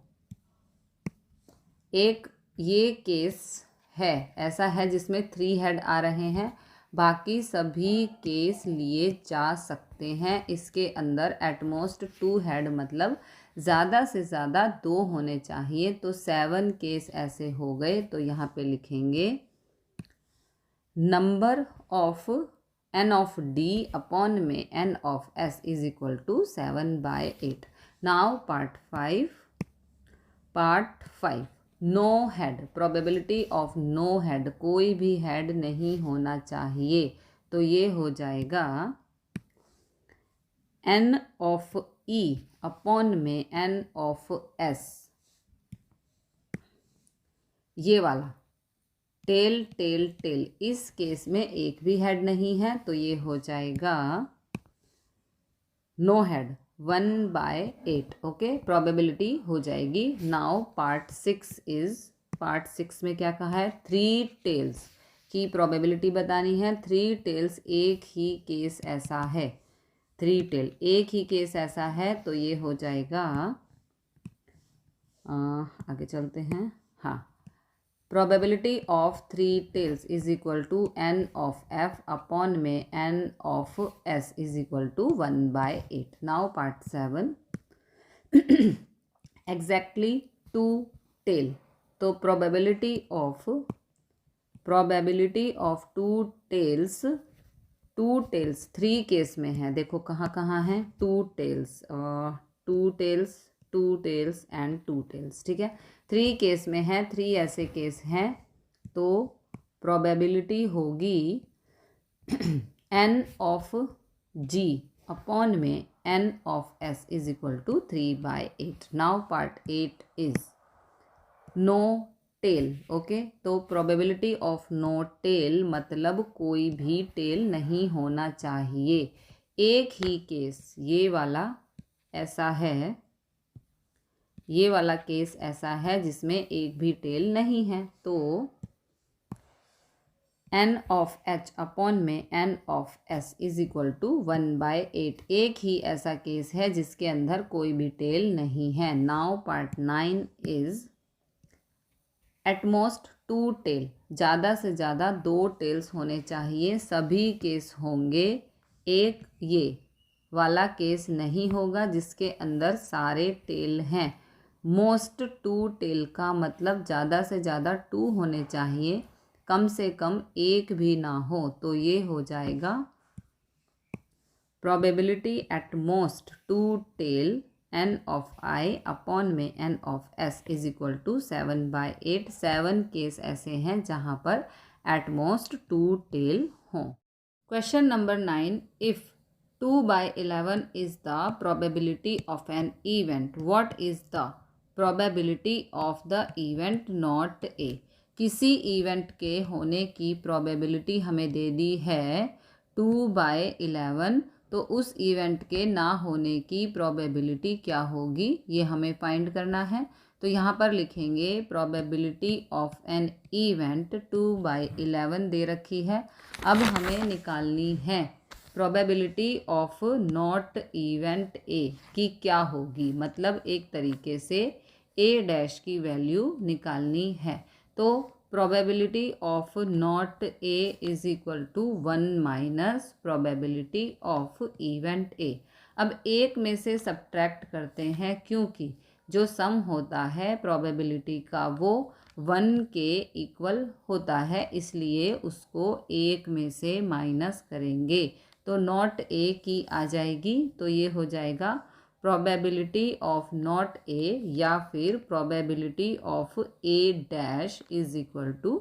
एक ये केस है, ऐसा है जिसमें 3 हेड आ रहे हैं, बाकी सभी केस लिए जा सकते हैं। इसके अंदर एटमोस्ट 2 हेड मतलब ज़्यादा से ज़्यादा 2 होने चाहिए। तो 7 केस ऐसे हो गए। तो यहाँ पे लिखेंगे number of n of d upon में n of s is equal to 7/8। Now part 5 no head. Probability of no head, कोई भी हेड नहीं होना चाहिए। तो ये हो जाएगा n ऑफ e अपॉन में n ऑफ s, ये वाला टेल टेल टेल। इस केस में एक भी हेड नहीं है तो ये हो जाएगा नो हेड 1/8। ओके, प्रोबेबिलिटी हो जाएगी। नाउ पार्ट 6 में क्या कहा है, 3 टेल्स की प्रोबेबिलिटी बतानी है। 3 टेल्स एक ही केस ऐसा है, 3 टेल एक ही केस ऐसा है। तो ये हो जाएगा, आगे चलते हैं। हाँ, probability of 3 tails is equal to n of f upon में n of s is equal to 1/8। Now part 7 exactly 2 tail. तो प्रोबेबिलिटी ऑफ 2 टेल्स 3 केस में है। देखो कहाँ कहाँ हैं 2 tails, 2 tails, 2 tails and 2 tails. ठीक है, 3 केस में है, 3 ऐसे केस हैं। तो प्रोबेबिलिटी होगी n ऑफ g अपॉन में n of s is equal to 3/8। Now part 8 is no tail. Okay, तो प्रोबेबिलिटी ऑफ नो टेल मतलब कोई भी टेल नहीं होना चाहिए। एक ही केस ये वाला ऐसा है, ये वाला केस ऐसा है जिसमें एक भी टेल नहीं है। तो n ऑफ h अपॉन में n of s is equal to 1/8। एक ही ऐसा केस है जिसके अंदर कोई भी टेल नहीं है। Now part 9 is at most 2 tail. ज़्यादा से ज़्यादा 2 टेल्स होने चाहिए, सभी केस होंगे। एक ये वाला केस नहीं होगा जिसके अंदर सारे टेल हैं। मोस्ट 2 टेल का मतलब ज़्यादा से ज़्यादा 2 होने चाहिए, कम से कम एक भी ना हो। तो ये हो जाएगा probability at most 2 tail n of i upon में n of s is equal to 7/8। 7 case ऐसे हैं जहाँ पर एट मोस्ट 2 टेल हों। Question number 9, if 2/11 is the probability of an event, what is the probability of the event not A. किसी event के होने की प्रोबेबिलिटी हमें दे दी है 2/11, तो उस इवेंट के ना होने की प्रोबेबिलिटी क्या होगी ये हमें फाइंड करना है। तो यहाँ पर लिखेंगे प्रोबेबिलिटी ऑफ एन इवेंट 2/11 दे रखी है। अब हमें निकालनी है probability of not event A की क्या होगी, मतलब एक तरीके से ए डैश की वैल्यू निकालनी है। तो probability of not A is equal to 1 minus probability of event A. अब एक में से सब्ट्रैक्ट करते हैं क्योंकि जो सम होता है प्रोबेबिलिटी का वो 1 के इक्वल होता है, इसलिए उसको एक में से माइनस करेंगे तो नॉट ए की आ जाएगी। तो ये हो जाएगा प्रोबेबिलिटी ऑफ नॉट ए या फिर probability of A dash is equal to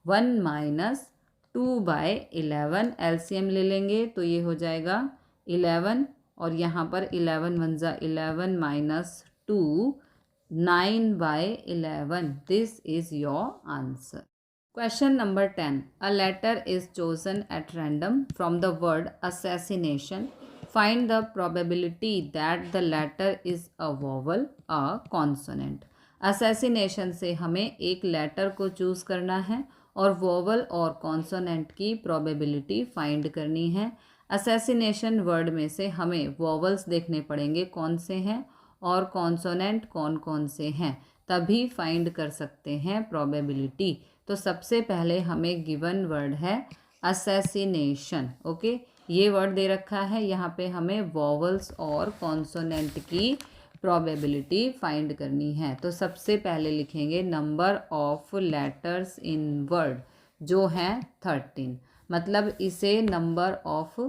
1 minus 2/11। LCM ले लेंगे तो ये हो जाएगा 11 और यहाँ पर 11 वन जा 11 minus 2 9/11। This is your answer. Question number 10. A letter is chosen at random from the word assassination. Find the probability that the letter is a vowel, a consonant. Assassination से हमें एक लेटर को choose करना है और vowel और consonant की probability find करनी है। असैसिनेशन वर्ड में से हमें वोवल्स देखने पड़ेंगे कौन से हैं और कॉन्सोनेंट कौन कौन से हैं, तभी फाइंड कर सकते हैं प्रोबेबिलिटी। तो सबसे पहले हमें गिवन वर्ड है असैसिनेशन। ओके, ये वर्ड दे रखा है, यहाँ पे हमें वोवल्स और कॉन्सोनेंट की प्रोबेबिलिटी फाइंड करनी है। तो सबसे पहले लिखेंगे number of letters in word, जो है 13, मतलब इसे नंबर ऑफ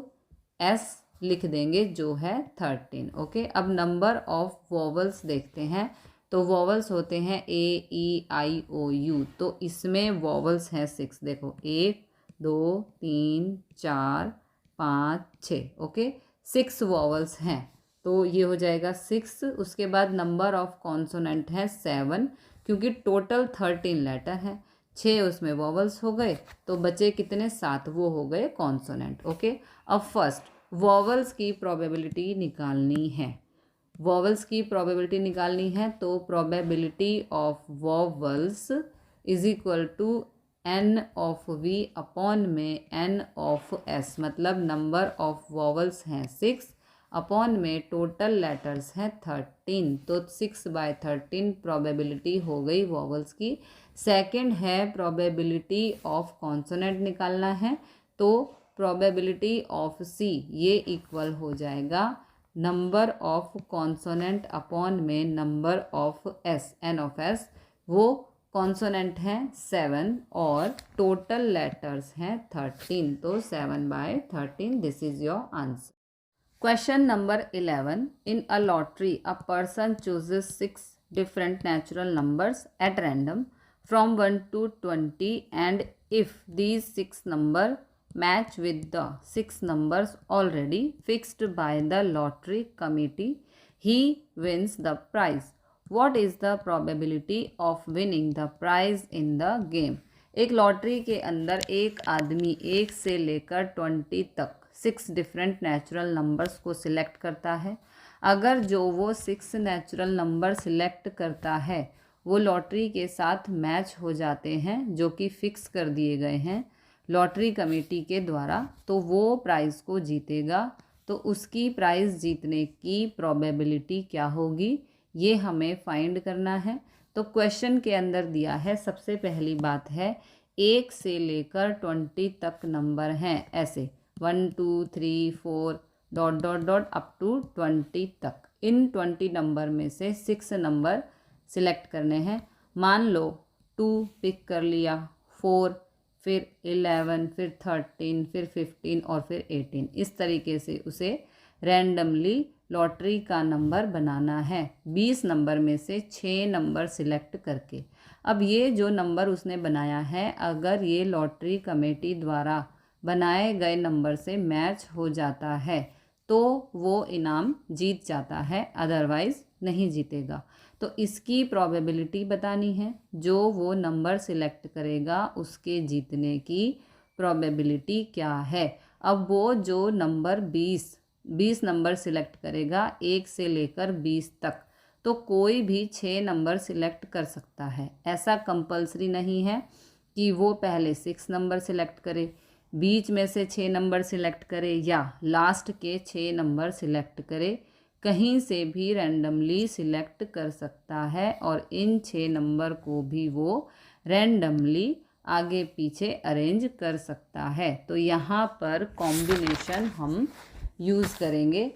एस लिख देंगे जो है 13। ओके, अब नंबर ऑफ वोवल्स देखते हैं। तो वोवल्स होते हैं ए ई आई ओ यू, तो इसमें वोवल्स हैं 6। देखो 1 2 3 4 5 6। ओके, 6 वोवल्स हैं, तो ये हो जाएगा 6। उसके बाद नंबर ऑफ कॉन्सोनेंट है 7, क्योंकि टोटल 13 लेटर हैं, 6 उसमें वोवल्स हो गए, तो बचे कितने 7, वो हो गए कॉन्सोनेंट। ओके, अब फर्स्ट वोवल्स की प्रोबेबिलिटी निकालनी है। वोवल्स की प्रोबेबिलिटी निकालनी है तो probability of vowels is equal to n of v upon में n ऑफ s, मतलब नंबर ऑफ वोवल्स हैं 6 अपॉन में टोटल लेटर्स हैं 13, तो 6/13 प्रोबेबिलिटी हो गई वोवल्स की। सेकंड है प्रोबेबिलिटी ऑफ कॉन्सोनेंट निकालना है, तो प्रोबेबिलिटी ऑफ c ये इक्वल हो जाएगा नंबर ऑफ कॉन्सोनेंट अपॉन में number of s, n of s, वो कॉन्सोनेंट हैं 7 और टोटल लेटर्स हैं 13, तो 7/13। This is your answer. Question number 11. In a lottery, a person chooses 6 different natural numbers at random from 1 to 20, and if these 6 numbers match with the 6 numbers already fixed by the lottery committee, he wins the prize. What is the probability of winning the prize in the game? एक lottery के अंदर एक आदमी 1 से लेकर 20 तक 6 different natural numbers को select करता है। अगर जो वो 6 नेचुरल नंबर सिलेक्ट करता है वो लॉटरी के साथ मैच हो जाते हैं, जो कि फिक्स कर दिए गए हैं लॉटरी कमेटी के द्वारा, तो वो प्राइज़ को जीतेगा। तो उसकी प्राइज़ जीतने की प्रोबेबिलिटी क्या होगी, ये हमें फाइंड करना है। तो क्वेश्चन के अंदर दिया है, सबसे पहली बात है 1 से लेकर 20 तक नंबर हैं, ऐसे 1 2 3 4 dot dot dot up to 20 तक। इन 20 नंबर में से 6 नंबर सिलेक्ट करने हैं। मान लो 2 पिक कर लिया, 4, फिर 11, फिर 13, फिर 15 और फिर 18। इस तरीके से उसे रैंडमली लॉटरी का नंबर बनाना है 20 नंबर में से 6 नंबर सिलेक्ट करके। अब ये जो नंबर उसने बनाया है, अगर ये लॉटरी कमेटी द्वारा बनाए गए नंबर से मैच हो जाता है तो वो इनाम जीत जाता है, अदरवाइज़ नहीं जीतेगा। तो इसकी प्रोबेबिलिटी बतानी है, जो वो नंबर सिलेक्ट करेगा उसके जीतने की प्रोबेबिलिटी क्या है। अब वो जो नंबर 20 नंबर सिलेक्ट करेगा 1 से लेकर 20 तक, तो कोई भी 6 नंबर सिलेक्ट कर सकता है। ऐसा कंपलसरी नहीं है कि वो पहले 6 नंबर सिलेक्ट करे, बीच में से 6 नंबर सिलेक्ट करे या लास्ट के 6 नंबर सिलेक्ट करे। कहीं से भी रैंडमली सिलेक्ट कर सकता है और इन 6 नंबर को भी वो रैंडमली आगे पीछे अरेंज कर सकता है। तो यहाँ पर कॉम्बिनेशन हम यूज़ करेंगे।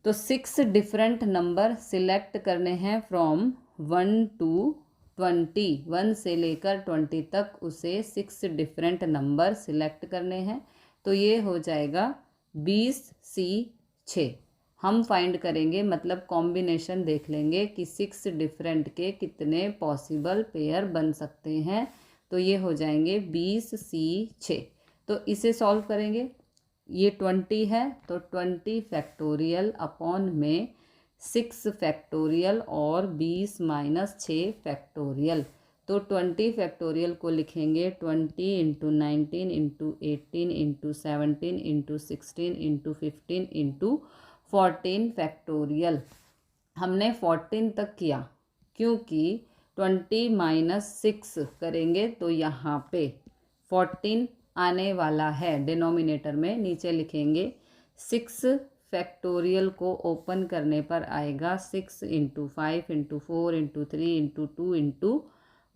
तो 6 डिफरेंट नंबर सिलेक्ट करने हैं फ्रॉम 1 टू 20, 1 से लेकर 20 तक उसे 6 डिफरेंट नंबर सिलेक्ट करने हैं। तो ये हो जाएगा 20C6। हम फाइंड करेंगे, मतलब कॉम्बिनेशन देख लेंगे कि 6 डिफरेंट के कितने पॉसिबल पेयर बन सकते हैं। तो ये हो जाएंगे 20C6। तो इसे सॉल्व करेंगे, ये 20 है तो 20 फैक्टोरियल अपॉन में 6 फैक्टोरियल और 20 माइनस 6 फैक्टोरियल। तो 20 फैक्टोरियल को लिखेंगे 20 into 19 into 18 into 17 into 16 into 15 into 14 factorial. हमने 14 तक किया क्योंकि 20 माइनस 6 करेंगे तो यहाँ पे 14 आने वाला है डिनोमिनेटर में, नीचे लिखेंगे 6 फैक्टोरियल को ओपन करने पर आएगा 6 into 5 into 4 into 3 into 2 into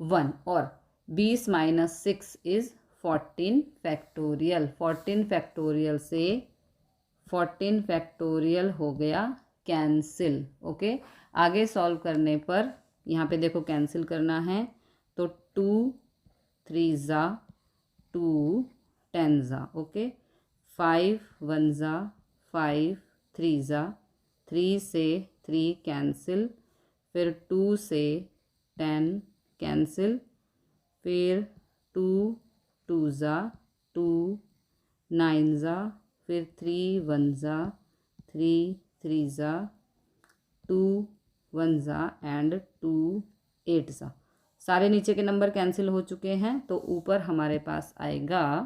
1 और 20 माइनस 6 इज़ 14 फैक्टोरियल। 14 फैक्टोरियल से 14 फैक्टोरियल हो गया कैंसिल। ओके, आगे सॉल्व करने पर यहाँ पे देखो कैंसिल करना है तो 2 3 ज़ा 2 10 ज़ा, ओके, 5 1 ज़ा 5 3 ज़ा 3 से 3 कैंसिल, फिर 2 से 10 कैंसिल, फिर 2 2 ज़ा 2 9 ज़ा, फिर 3 1 ज़ा 3 3 ज़ा 2 1 ज़ा एंड 2 8 ज़ा। सारे नीचे के नंबर कैंसिल हो चुके हैं तो ऊपर हमारे पास आएगा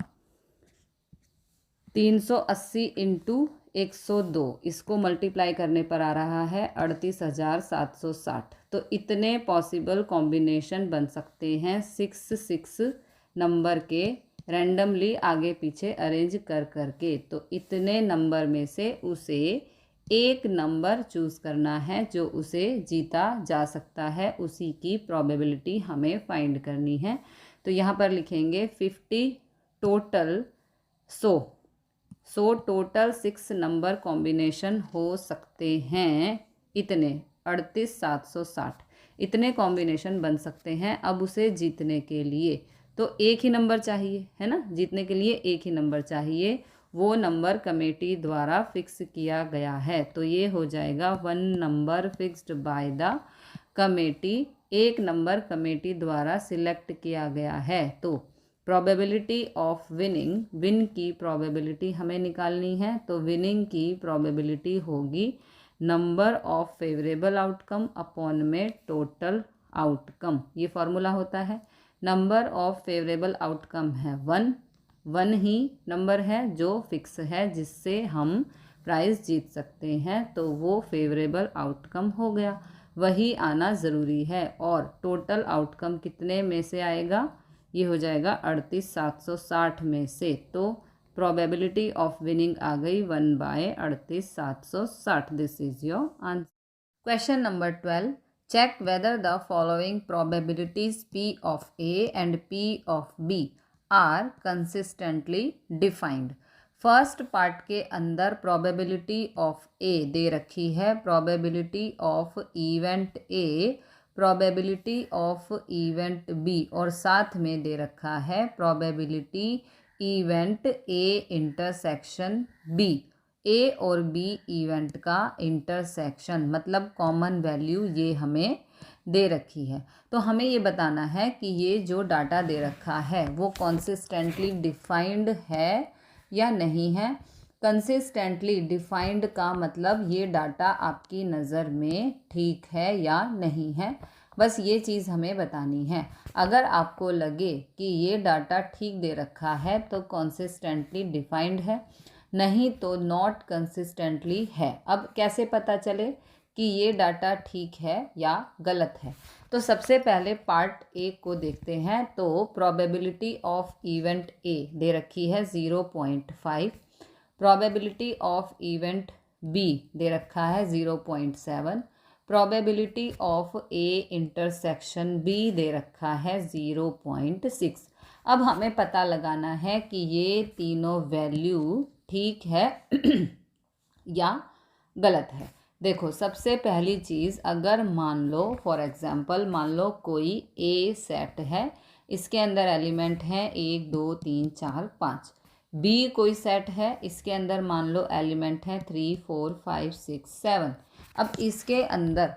380 इंटू 102। इसको मल्टीप्लाई करने पर आ रहा है 38,760। तो इतने पॉसिबल कॉम्बिनेशन बन सकते हैं 6 नंबर के रैंडमली आगे पीछे अरेंज कर करके। तो इतने नंबर में से उसे एक नंबर चूज़ करना है जो उसे जीता जा सकता है, उसी की प्रोबेबिलिटी हमें फाइंड करनी है। तो यहाँ पर लिखेंगे 50 टोटल 100 टोटल 6 नंबर कॉम्बिनेशन हो सकते हैं। इतने 38,760 इतने कॉम्बिनेशन बन सकते हैं। अब उसे जीतने के लिए तो एक ही नंबर चाहिए, है ना, जीतने के लिए एक ही नंबर चाहिए। वो नंबर कमेटी द्वारा फिक्स किया गया है। तो ये हो जाएगा 1 number fixed by the committee. एक नंबर कमेटी द्वारा सिलेक्ट किया गया है। तो प्रोबेबिलिटी ऑफ विनिंग, विन की प्रोबेबिलिटी हमें निकालनी है। तो विनिंग की प्रोबेबिलिटी होगी number of favourable outcome upon में टोटल आउटकम। ये फॉर्मूला होता है। नंबर ऑफ फेवरेबल आउटकम है 1 ही नंबर है जो फिक्स है जिससे हम प्राइज़ जीत सकते हैं। तो वो फेवरेबल आउटकम हो गया, वही आना ज़रूरी है। और टोटल आउटकम कितने में से आएगा? ये हो जाएगा 38,760 में से। तो प्रोबेबिलिटी ऑफ विनिंग आ गई 1/38,760। This is your answer. Question number 12, check whether the following probabilities P of A and P of B are consistently defined। First part के अंदर probability of A दे रखी है, probability of event A, probability of event B और साथ में दे रखा है probability event A intersection B। ए और बी इवेंट का इंटरसेक्शन मतलब कॉमन वैल्यू ये हमें दे रखी है। तो हमें ये बताना है कि ये जो डाटा दे रखा है वो कंसिस्टेंटली डिफाइंड है या नहीं है। कंसिस्टेंटली डिफाइंड का मतलब ये डाटा आपकी नज़र में ठीक है या नहीं है, बस ये चीज़ हमें बतानी है। अगर आपको लगे कि ये डाटा ठीक दे रखा है तो कंसिस्टेंटली डिफाइंड है, नहीं तो नॉट कंसिस्टेंटली है। अब कैसे पता चले कि ये डाटा ठीक है या गलत है? तो सबसे पहले पार्ट ए को देखते हैं। तो प्रोबेबिलिटी ऑफ इवेंट ए दे रखी है 0.5, प्रोबेबिलिटी ऑफ इवेंट बी दे रखा है 0.7, probability of A intersection B दे रखा है 0.6। अब हमें पता लगाना है कि ये तीनों वैल्यू ठीक है या गलत है। देखो, सबसे पहली चीज़, अगर मान लो फॉर एग्जांपल मान लो कोई ए सेट है, इसके अंदर एलिमेंट हैं 1 2 3 4 5। बी कोई सेट है, इसके अंदर मान लो एलिमेंट है 3 4 5 6 7। अब इसके अंदर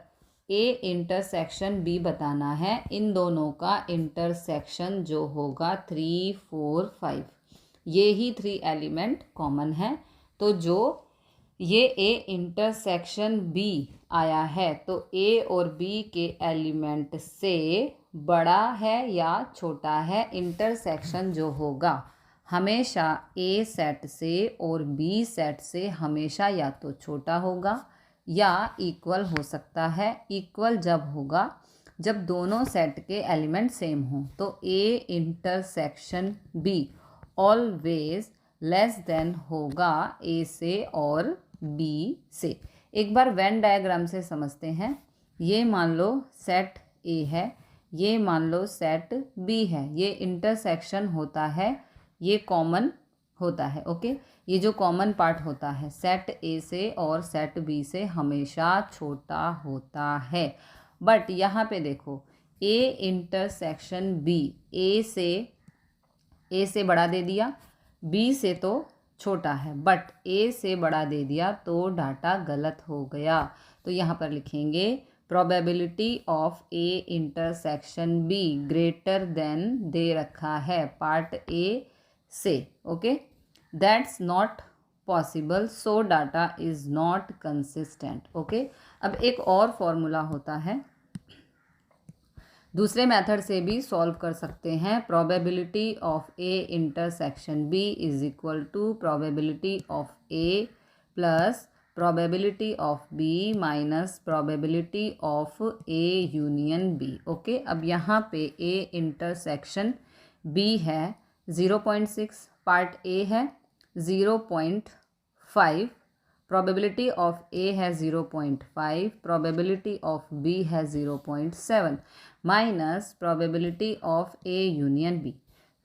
ए इंटरसेक्शन बी बताना है। इन दोनों का इंटरसेक्शन जो होगा 3 4 5, ये ही 3 एलिमेंट कॉमन है। तो जो ये ए इंटरसेक्शन बी आया है तो ए और बी के एलिमेंट से बड़ा है या छोटा है। इंटरसेक्शन जो होगा हमेशा ए सेट से और बी सेट से हमेशा या तो छोटा होगा या इक्वल हो सकता है। इक्वल जब होगा जब दोनों सेट के एलिमेंट सेम हों। तो ए intersection be always less than होगा ए से और बी से। एक बार वेन डायग्राम से समझते हैं। ये मान लो सेट ए है, ये मान लो सेट बी है। ये इंटरसेक्शन होता है, ये कॉमन होता है। ओके, ये जो कॉमन पार्ट होता है सेट ए से और सेट बी से हमेशा छोटा होता है। बट यहाँ पे देखो ए इंटरसेक्शन बी ए से बड़ा दे दिया, बी से तो छोटा है, बट ए से बड़ा दे दिया तो डाटा गलत हो गया। तो यहाँ पर लिखेंगे probability of A intersection B greater than दे रखा है पार्ट ए से। Okay, that's not possible so data is not consistent. Okay, अब एक और फॉर्मूला होता है, दूसरे मेथड से भी सॉल्व कर सकते हैं। Probability of A intersection B is equal to probability of A plus probability of B minus probability of A union B. Okay, अब यहाँ पे ए इंटरसेक्शन बी है 0.6, पार्ट ए है 0.5, प्रोबेबिलिटी ऑफ ए है 0.5, प्रोबेबिलिटी ऑफ बी है 0.7 minus probability of A union B.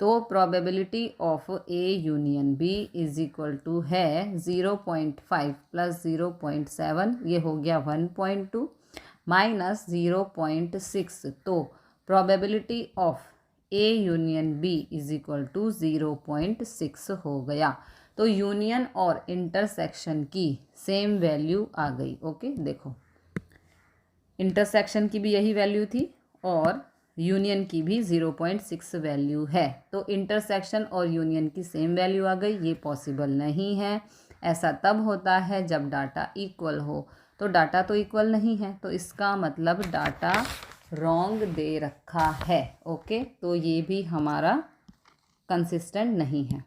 तो probability of A union B is equal to है 0.5 plus 0.7, ये हो गया 1.2 माइनस 0.6। तो probability of A union B is equal to 0.6 हो गया। तो यूनियन और इंटरसेक्शन की सेम वैल्यू आ गई। ओके, देखो इंटरसेक्शन की भी यही वैल्यू थी और यूनियन की भी 0.6 वैल्यू है। तो इंटरसेक्शन और यूनियन की सेम वैल्यू आ गई। ये पॉसिबल नहीं है। ऐसा तब होता है जब डाटा इक्वल हो। तो डाटा तो इक्वल नहीं है, तो इसका मतलब डाटा रॉन्ग दे रखा है। ओके, तो ये भी हमारा कंसिस्टेंट नहीं है।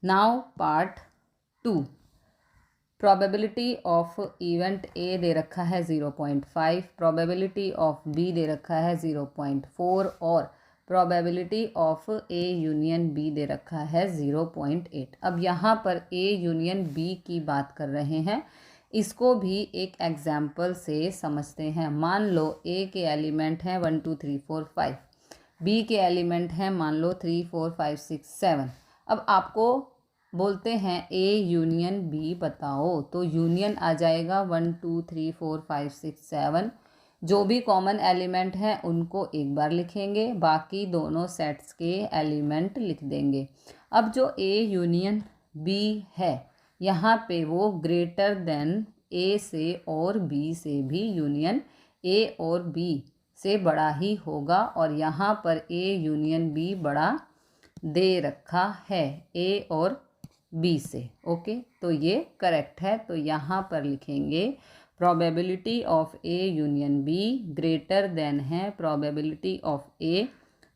Now part 2, probability of event A दे रखा है 0.5, प्रोबेबिलिटी ऑफ बी दे रखा है 0.4 और probability of A union B दे रखा है 0.8। अब यहाँ पर ए यूनियन बी की बात कर रहे हैं, इसको भी एक एग्जाम्पल से समझते हैं। मान लो ए के एलिमेंट हैं 1 2 3 4 5, बी के एलिमेंट हैं मान लो 3 4 5 6 7। अब आपको बोलते हैं ए यूनियन बी बताओ, तो यूनियन आ जाएगा 1 2 3 4 5 6 7। जो भी कॉमन एलिमेंट हैं उनको एक बार लिखेंगे, बाकी दोनों सेट्स के एलिमेंट लिख देंगे। अब जो ए यूनियन बी है यहाँ पे वो ग्रेटर देन ए से और बी से भी यूनियन ए और बी से बड़ा ही होगा और यहाँ पर ए यूनियन बी बड़ा दे रखा है ए और बी से। ओके, तो ये करेक्ट है। तो यहाँ पर लिखेंगे probability of A union B greater then है प्रोबेबिलिटी ऑफ ए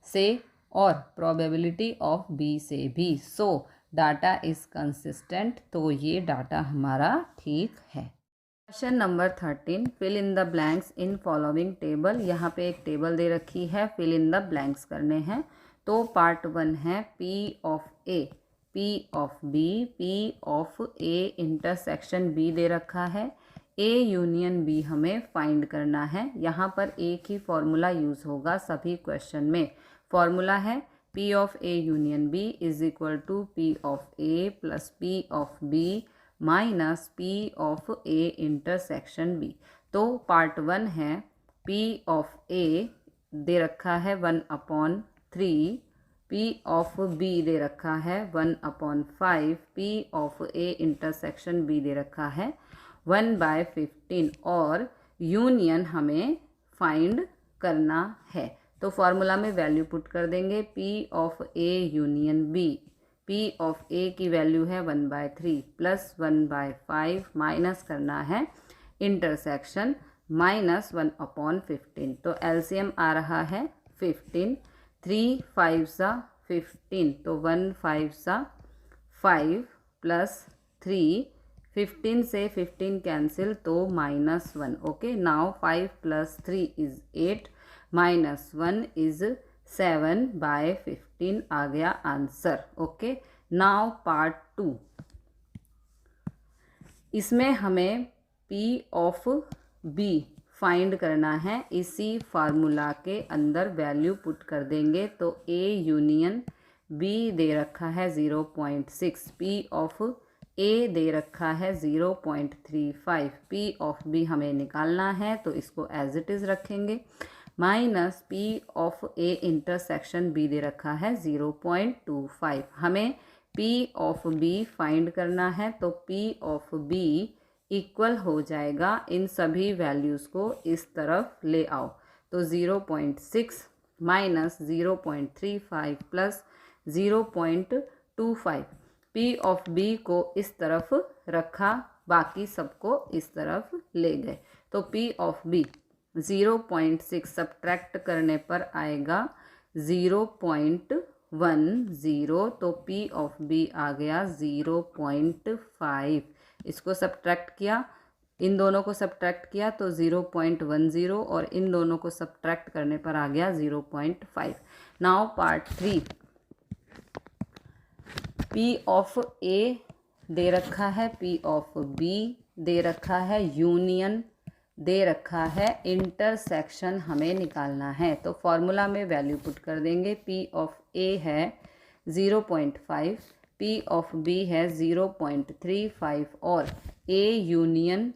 से और प्रोबेबिलिटी ऑफ बी से भी। सो डाटा इज कंसिस्टेंट, तो ये डाटा हमारा ठीक है। Question number 13, fill in the blanks in following table. यहाँ पे एक टेबल दे रखी है, फिल इन द ब्लैंक्स करने हैं। तो पार्ट 1 है P of A, P of B, P of A intersection B दे रखा है। A यूनियन B हमें फाइंड करना है। यहाँ पर एक ही फॉर्मूला यूज़ होगा सभी क्वेश्चन में। फॉर्मूला है P of A union B is equal to P of A plus P of B minus P of A intersection B। तो पार्ट 1 है P ऑफ A दे रखा है 1/3 P ऑफ B दे रखा है 1/5, P of A intersection B दे रखा है 1/15 और union हमें फाइंड करना है। तो फॉर्मूला में वैल्यू पुट कर देंगे P of A union B। P of A की वैल्यू है 1/3 प्लस 1/5 माइनस करना है इंटरसेक्शन -1/15। तो एलसीएम आ रहा है 15, 3 5 सा 15, तो 1 5 सा 5 प्लस 3, 15 से 15 कैंसिल तो -1। Okay, now 5 plus 3 is 8, -1 is 7/15 आ गया आंसर। ओके, नाउ पार्ट 2, इसमें हमें P ऑफ B फाइंड करना है। इसी फार्मूला के अंदर वैल्यू पुट कर देंगे। तो A यूनियन B दे रखा है 0.6, P ऑफ A दे रखा है 0.35, P ऑफ B हमें निकालना है तो इसको एज इट इज़ रखेंगे, minus P of A intersection B दे रखा है 0.25। हमें P ऑफ B फाइंड करना है तो P ऑफ B इक्वल हो जाएगा, इन सभी वैल्यूज़ को इस तरफ ले आओ तो 0.6 minus 0.35 plus 0.25। P of B को इस तरफ रखा, बाकी सबको इस तरफ ले गए। तो P ऑफ B 0.6 सब्ट्रैक्ट करने पर आएगा 0.10, तो P ऑफ B आ गया 0.5। इसको सब्ट्रैक्ट किया, इन दोनों को सब्ट्रैक्ट किया तो 0.10 और इन दोनों को सब्ट्रैक्ट करने पर आ गया 0.5। Now part 3, P of A दे रखा है, P ऑफ B दे रखा है, यूनियन दे रखा है, इंटरसेक्शन हमें निकालना है। तो फॉर्मूला में वैल्यू पुट कर देंगे। P ऑफ A है 0.5, P ऑफ B है 0.35 और A यूनियन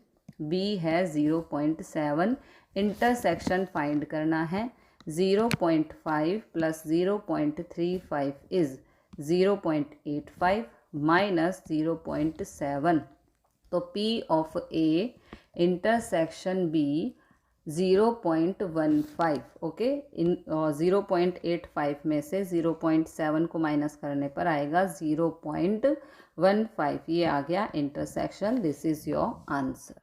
B है 0.7। इंटरसेक्शन फाइंड करना है, 0.5 प्लस 0.35 इज़ 0.85 माइनस 0.7। तो P of A intersection B 0.15। Okay, इन 0.85 में से 0.7 को माइनस करने पर आएगा 0.15। ये आ गया intersection. This is your answer.